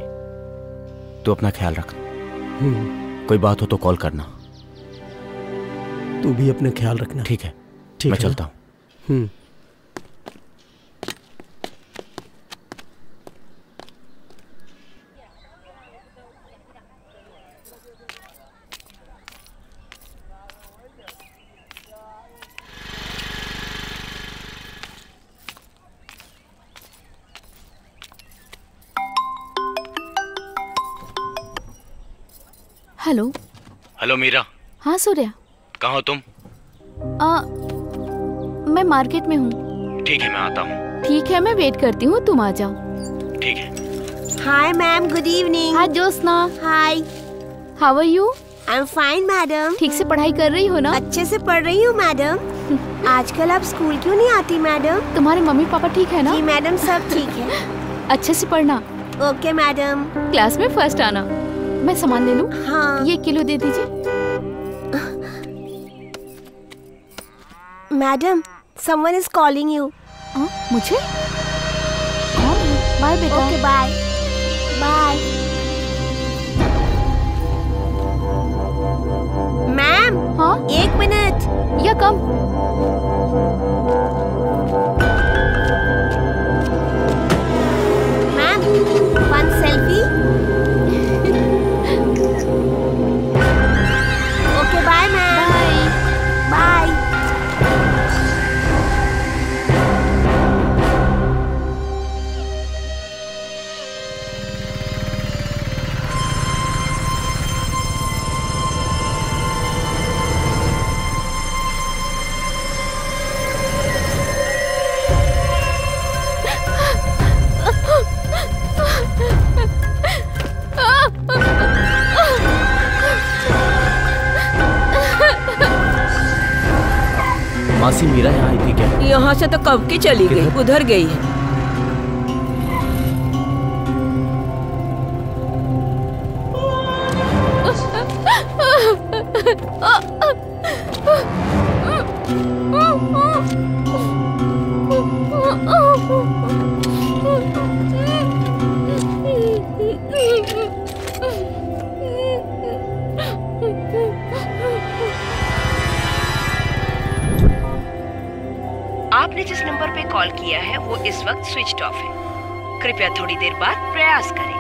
तू अपना ख्याल रख। कोई बात हो तो कॉल करना। तू भी अपना ख्याल रखना। ठीक है, ठीक मैं है, चलता हूँ। हेलो। हेलो मीरा। हाँ सूर्या। कहाँ हो तुम? मैं मार्केट में हूँ। ठीक है, मैं आता हूँ। ठीक है, मैं वेट करती हूँ, तुम आ जाओ। ठीक है। Hi ma'am, good evening. Hi Jyotsna. Hi, how are you? I am fine madam. ठीक से पढ़ाई कर रही हो ना? अच्छे से पढ़ रही हूँ मैडम। आजकल आप स्कूल क्यों नहीं आती मैडम? तुम्हारे मम्मी पापा ठीक है ना? जी मैडम, सब ठीक है। अच्छे से पढ़ना। Okay madam. क्लास में फर्स्ट आना। मैं सामान ले लूं? हाँ। ये 1 किलो दे दीजिए। Madam, someone is calling you. मुझे? बाय बेटा। Okay bye. बाय। मैम। हाँ? 1 minute. Yeah come. Ma'am, 1 selfie. Okay bye ma'am. Bye. Bye. मासी, मीरा यहाँ आई थी क्या? यहाँ से तो कब की चली गई, उधर गई है। आपने जिस नंबर पे कॉल किया है वो इस वक्त स्विच ऑफ है। कृपया थोड़ी देर बाद प्रयास करें।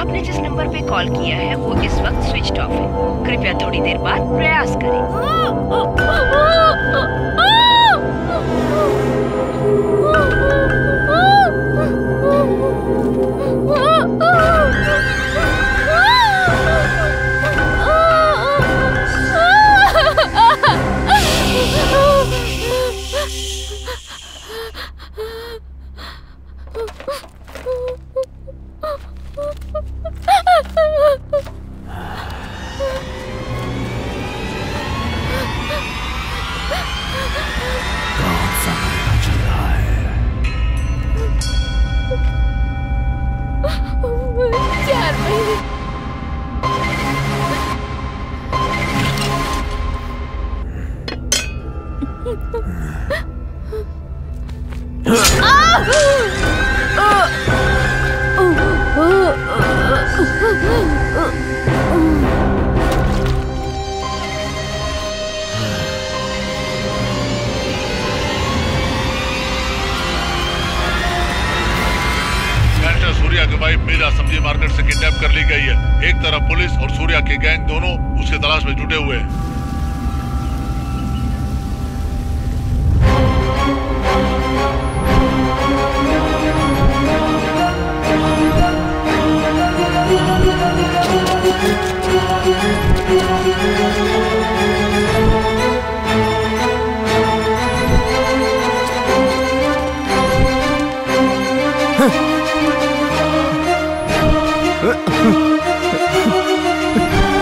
आपने जिस नंबर पे कॉल किया है वो इस वक्त स्विच ऑफ है। कृपया थोड़ी देर बाद प्रयास सूर्या की वाइफ मीरा सब्जी मार्केट से किडनैप कर ली गई है। एक तरफ पुलिस और सूर्या की गैंग दोनों उसकी तलाश में जुटे हुए हैं।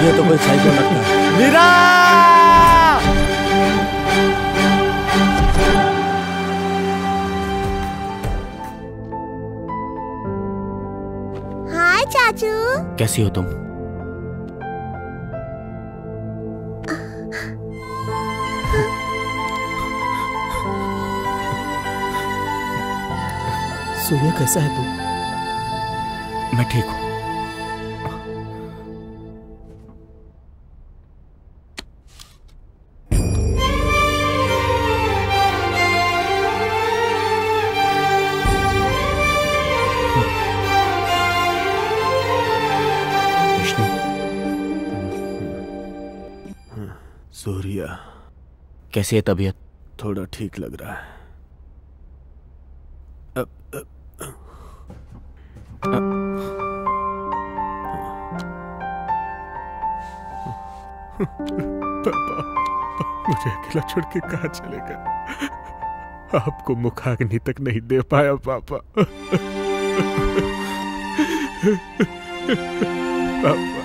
ये तो कोई साइको लगता है। मीरा! हाय चाचू। कैसी हो तुम? सूर्या कैसा है तू? मैं ठीक हूँ। सूर्या, कैसी है तबीयत? थोड़ा ठीक लग रहा है। पापा, मुझे अकेला छोड़ के कहाँ चले गए? आपको मुखाग्नि तक नहीं दे पाया पापा। पापा।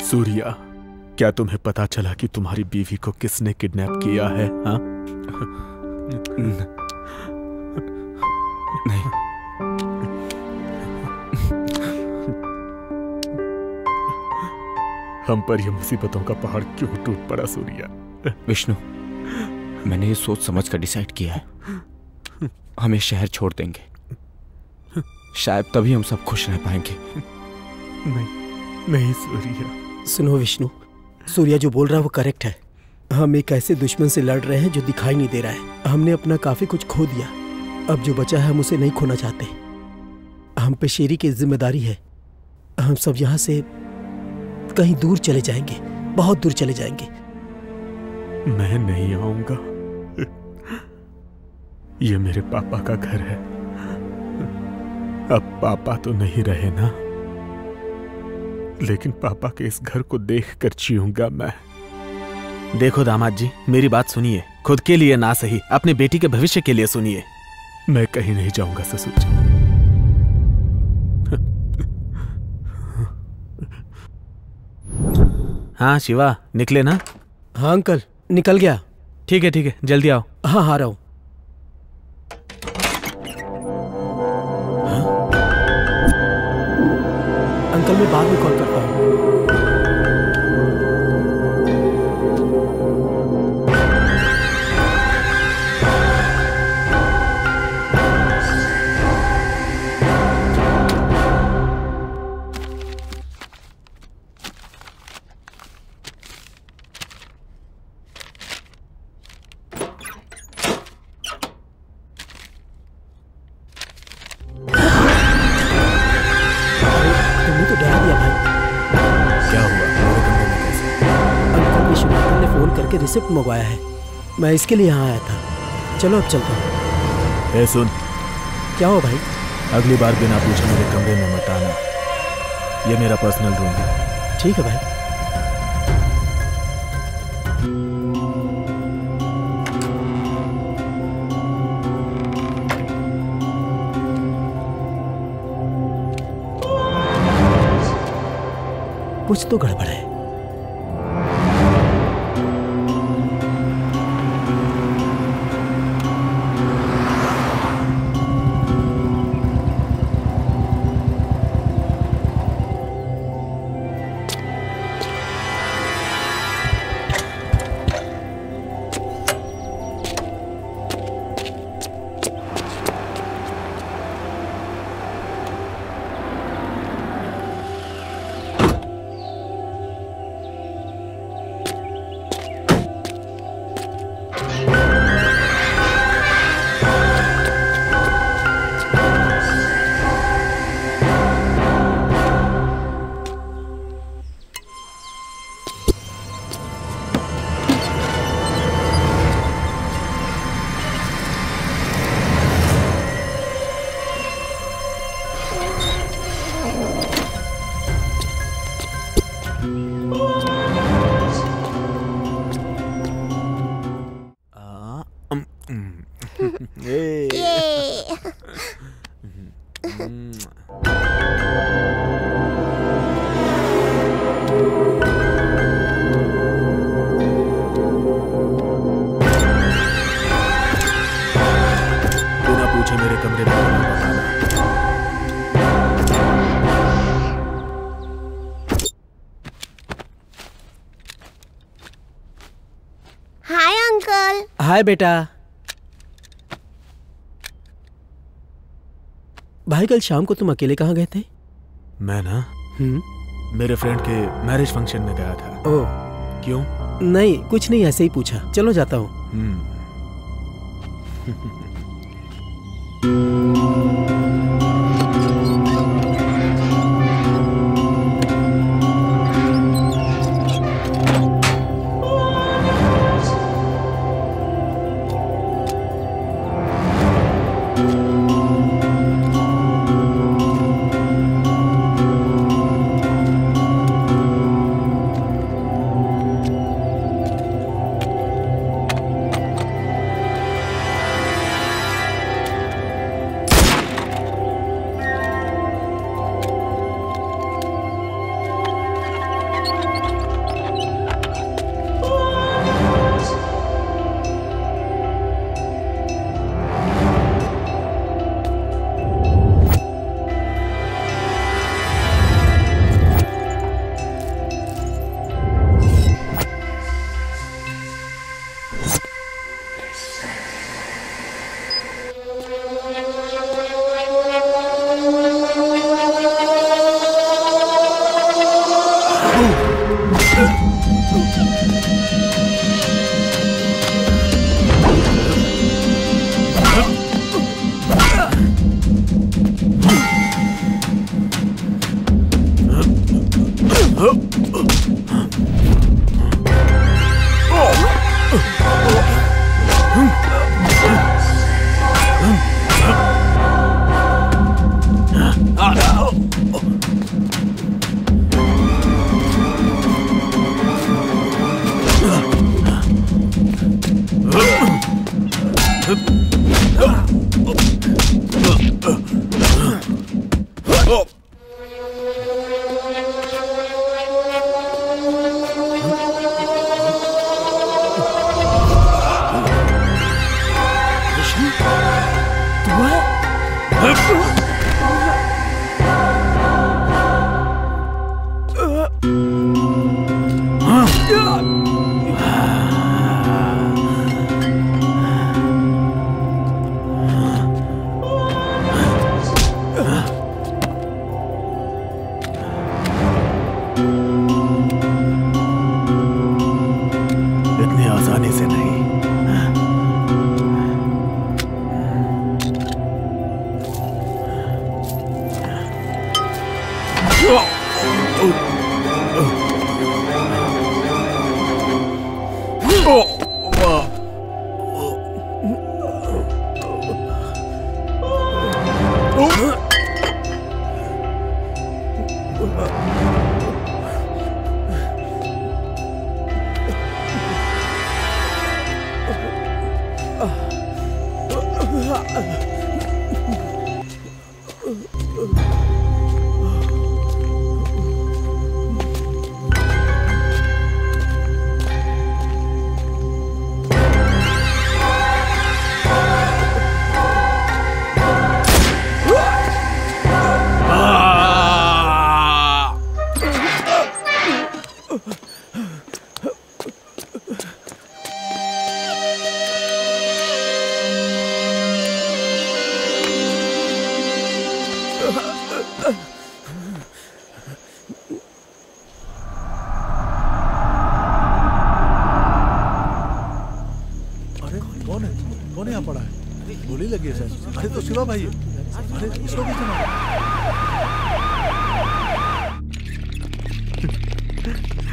सूर्या, क्या तुम्हें पता चला कि तुम्हारी बीवी को किसने किडनैप किया है? हाँ? नहीं। हम पर यह मुसीबतों का पहाड़ क्यों टूट पड़ा सूर्या? विष्णु, मैंने ये सोच समझ कर डिसाइड किया है। हम ये शहर छोड़ देंगे। शायद तभी हम सब खुश रह पाएंगे। नहीं सूर्या। सुनो विष्णु, सूर्या जो बोल रहा है वो करेक्ट है। हम एक ऐसे दुश्मन से लड़ रहे हैं जो दिखाई नहीं दे रहा है। हमने अपना काफी कुछ खो दिया, अब जो बचा है हम उसे नहीं खोना चाहते। हम पे शेरी की जिम्मेदारी है। हम सब यहाँ से कहीं दूर चले जाएंगे, बहुत दूर चले जाएंगे। मैं नहीं आऊंगा। ये मेरे पापा का घर है। अब पापा तो नहीं रहे ना, लेकिन पापा के इस घर को देखकर जीऊंगा मैं। देखो दामाद जी, मेरी बात सुनिए। खुद के लिए ना सही, अपने बेटी के भविष्य के लिए सुनिए। मैं कहीं नहीं जाऊंगा ससुर जी। हाँ शिवा, निकले ना? हाँ अंकल, निकल गया। ठीक है, जल्दी आओ। हाँ आ रहा हूं। अंकल मैं बाद में कॉल करता हूँ। डरा दिया भाई। क्या हुआ? मेरे कमरे में कैसे? अंकल विश्वनाथन ने फोन करके रिसिप्ट मंगवाया है। मैं इसके लिए यहाँ आया था। चलो अब चलता हूँ। ए सुन, क्या हो भाई? अगली बार बिना पूछे मेरे कमरे में मत आना। ये मेरा पर्सनल रूम है। ठीक है भाई। कुछ तो गड़बड़ है। हाय बेटा। भाई कल शाम को तुम अकेले कहाँ गए थे? मैं ना मेरे फ्रेंड के मैरिज फंक्शन में गया था। ओह क्यों? नहीं कुछ नहीं, ऐसे ही पूछा। चलो जाता हूँ।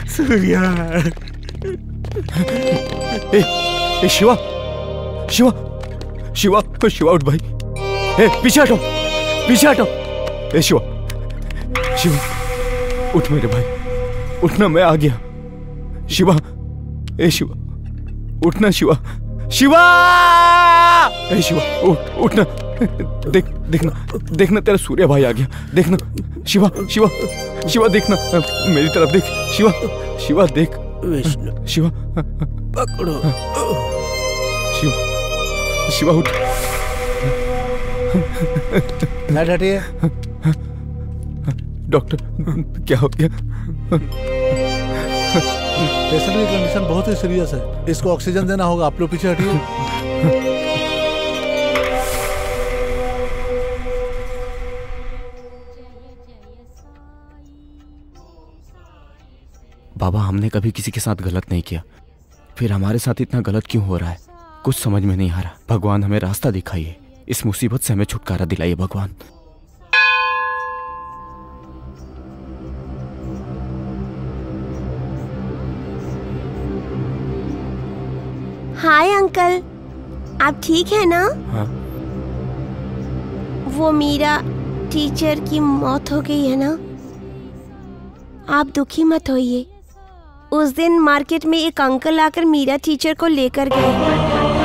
सूर्या। ए शिवा, शिवा, शिवा, शिवा उठ भाई। ए पीछे हटो, पीछे हटो। ए शिवा, शिवा उठ मेरे भाई, उठना, मैं आ गया। शिवा, ए शिवा उठना, शिवा, शिवा, ए शिवा उठना, देखना तेरा सूर्या भाई आ गया, देखना। शिवा, शिवा, शिवा देखना, मेरी तरफ देख। शिवा, शिवा देख। विष्णु, शिवा पकड़ो। शिवा, शिवा उठ। लाइट हटिए। डॉक्टर क्या हो गया? पेशेंट की कंडीशन बहुत ही सीरियस है, इसको ऑक्सीजन देना होगा। आप लोग पीछे हटिए। बाबा, हमने कभी किसी के साथ गलत नहीं किया, फिर हमारे साथ इतना गलत क्यों हो रहा है? कुछ समझ में नहीं आ रहा। भगवान हमें रास्ता दिखाइए, इस मुसीबत से हमें छुटकारा दिलाइए भगवान। हाय अंकल, आप ठीक है ना? हाँ। वो मीरा टीचर की मौत हो गई है ना? आप दुखी मत होइए। उस दिन मार्केट में एक अंकल आकर मीरा टीचर को लेकर गए।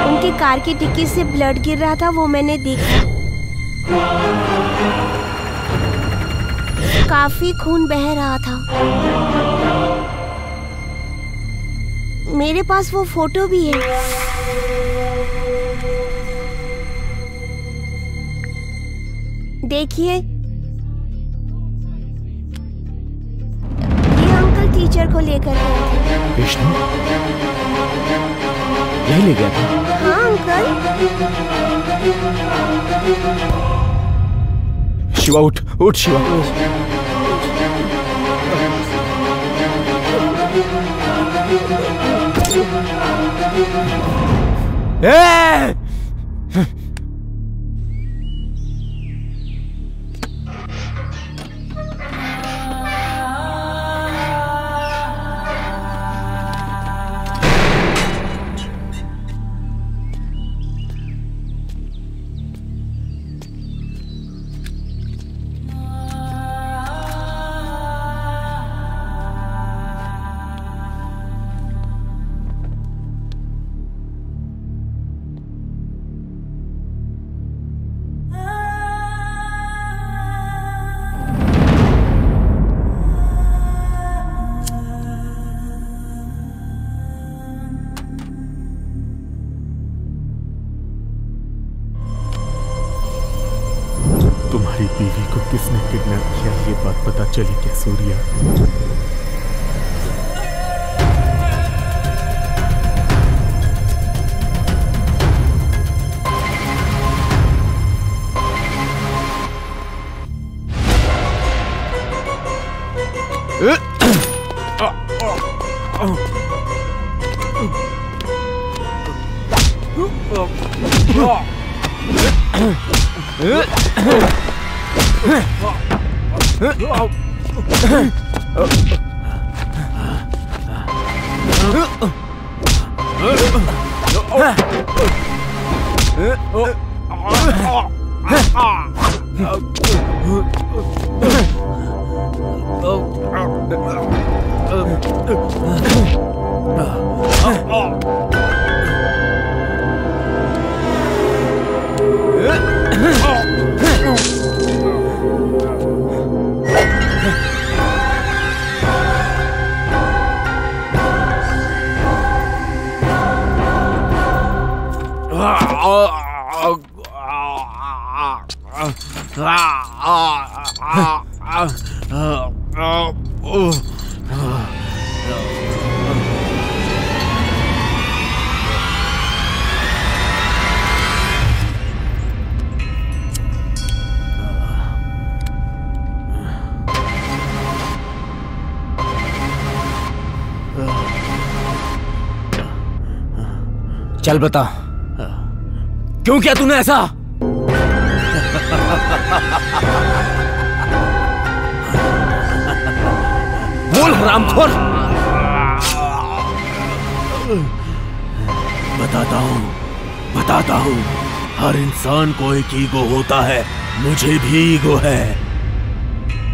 उनकी कार की डिक्की से ब्लड गिर रहा था, वो मैंने देखा। काफी खून बह रहा था। मेरे पास वो फोटो भी है। देखिए, ये अंकल टीचर को लेकर गए थे। विष्णु यही ले गया था? हाँ अंकल। शिवा उठ, उठ शिवा। ए! तुम्हारी बीवी को किसने किडनैप किया, ये बात पता चली क्या सूर्या? चल बता, क्यों किया तूने ऐसा? बोल हरामखोर। बताता हूँ। हर इंसान को एक ईगो होता है, मुझे भी ईगो है।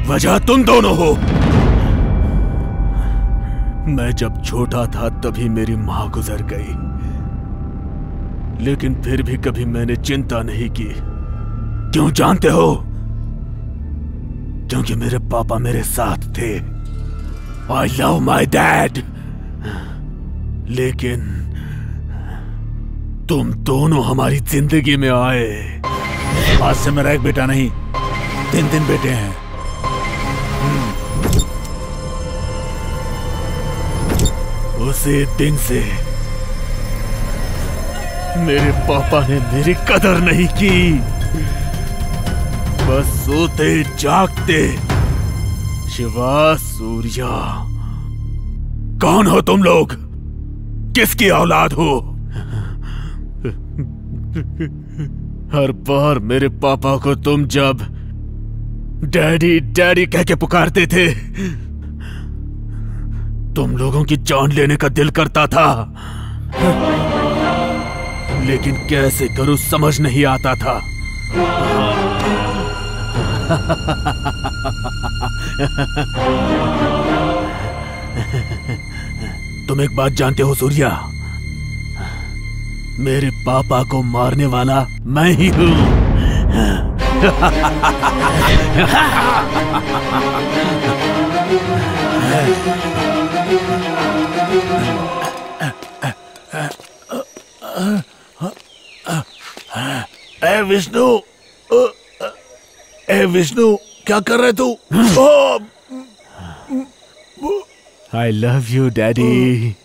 वजह तुम दोनों हो। मैं जब छोटा था तभी मेरी माँ गुजर गई, लेकिन फिर भी कभी मैंने चिंता नहीं की। क्यों जानते हो? क्योंकि मेरे पापा मेरे साथ थे। I love my dad। लेकिन तुम दोनों हमारी जिंदगी में आए। आज से मेरा एक बेटा नहीं, 3 बेटे हैं। उसी दिन से मेरे पापा ने मेरी कदर नहीं की। बस सोते जागते शिवा, सूर्या। कौन हो तुम लोग? किसकी औलाद हो? हर बार मेरे पापा को तुम जब डैडी डैडी कह के पुकारते थे, तुम लोगों की जान लेने का दिल करता था, लेकिन कैसे करूं समझ नहीं आता था। तुम एक बात जानते हो सूर्या? मेरे पापा को मारने वाला मैं ही हूं। विष्णु, क्या कर रहे तू? I love you, Daddy।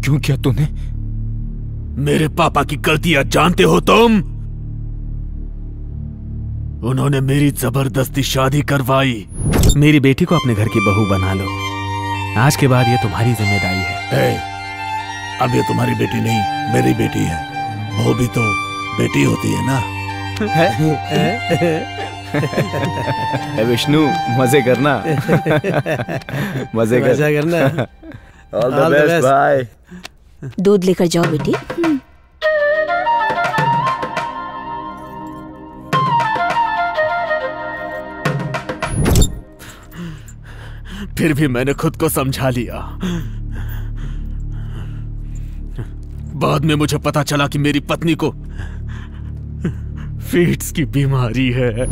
क्यों किया तूने? मेरे पापा की गलतियां जानते हो तुम? उन्होंने मेरी जबरदस्ती शादी करवाई। मेरी बेटी को अपने घर की बहू बना लो। आज के बाद ये तुम्हारी जिम्मेदारी है। अब ये तुम्हारी बेटी नहीं, मेरी बेटी है। वो भी तो बेटी होती है ना। विष्णु, मजे करना। मजे करना। All the best, bye. दूध लेकर जाओ बेटी। फिर भी मैंने खुद को समझा लिया। बाद में मुझे पता चला कि मेरी पत्नी को फीट्स की बीमारी है।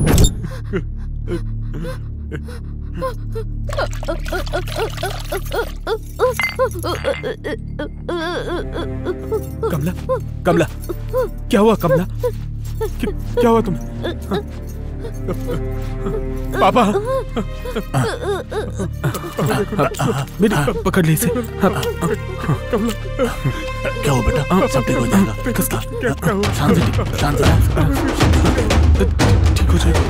कमला, कमला, क्या हुआ कमला? क्या हुआ तुम्हें? पापा, पकड़ ली इसे। क्या हो बेटा? सब ठीक हो जाएगा। क्या हुआ? शांत। हो जाएगा।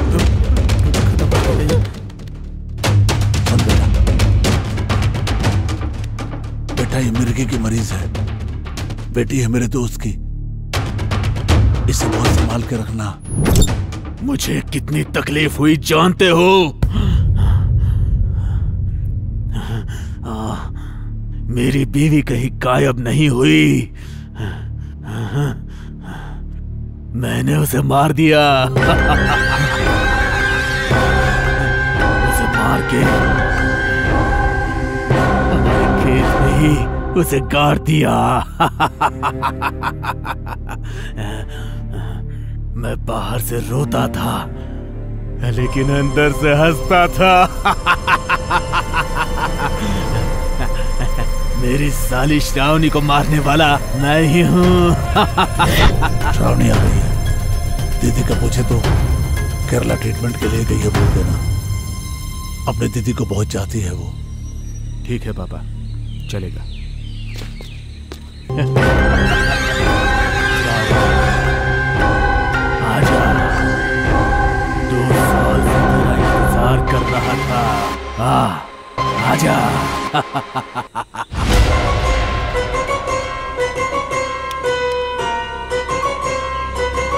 बेटा ये मिर्गी की मरीज है, बेटी है मेरे दोस्त की, इसे बहुत संभाल के रखना। मुझे कितनी तकलीफ हुई जानते हो? मेरी बीवी कहीं गायब नहीं हुई, मैंने उसे मार दिया। उसे मार के हमारे खेत में ही उसे गाड़ दिया। मैं बाहर से रोता था लेकिन अंदर से हंसता था। मेरी साली श्रावणी को मारने वाला मैं ही हूँ। श्रावणी आ गई है, दीदी का पूछे तो केरला ट्रीटमेंट के लिए गई है बोल देना। अपने दीदी को बहुत चाहती है वो। ठीक है पापा, चलेगा। आजा, 2 साल से तेरा इंतजार कर रहा था। आजा।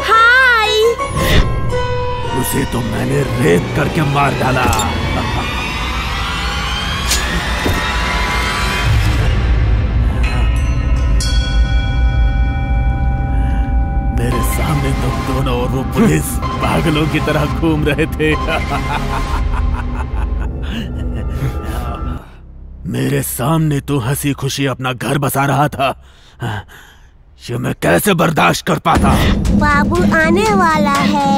हाय। उसे तो मैंने रेप करके मार डाला। मेरे सामने तुम दोनों और वो पुलिस पागलों की तरह घूम रहे थे। मेरे सामने तू हंसी खुशी अपना घर बसा रहा था, ये मैं कैसे बर्दाश्त कर पाता? बाबू आने वाला है।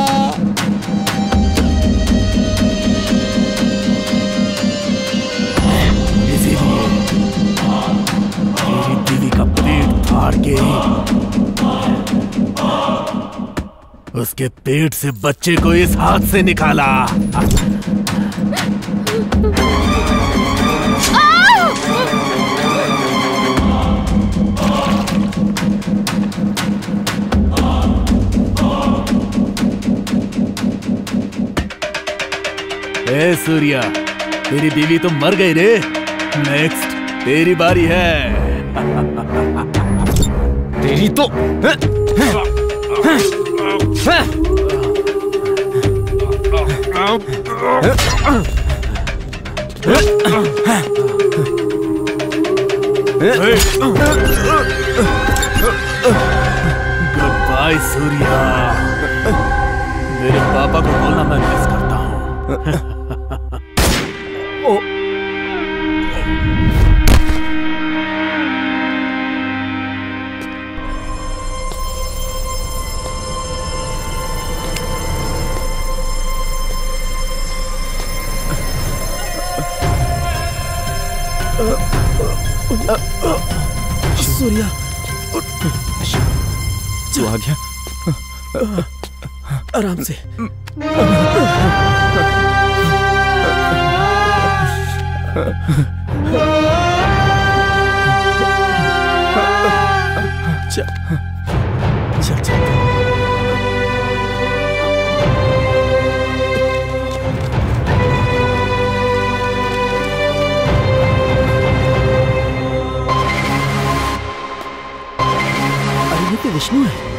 इसीलिए मेरी बीवी का पेट फाड़ के उसके पेट से बच्चे को इस हाथ से निकाला। ए सूर्या, तेरी बीवी तो मर गई रे। नेक्स्ट तेरी बारी है। तेरी तो गुड बाय सूर्या। मेरे पापा को बोलना मैं मिस करता हूँ। सूर्या, तू आ गया? आराम से। चल चल। अरे ये तो विष्णु है।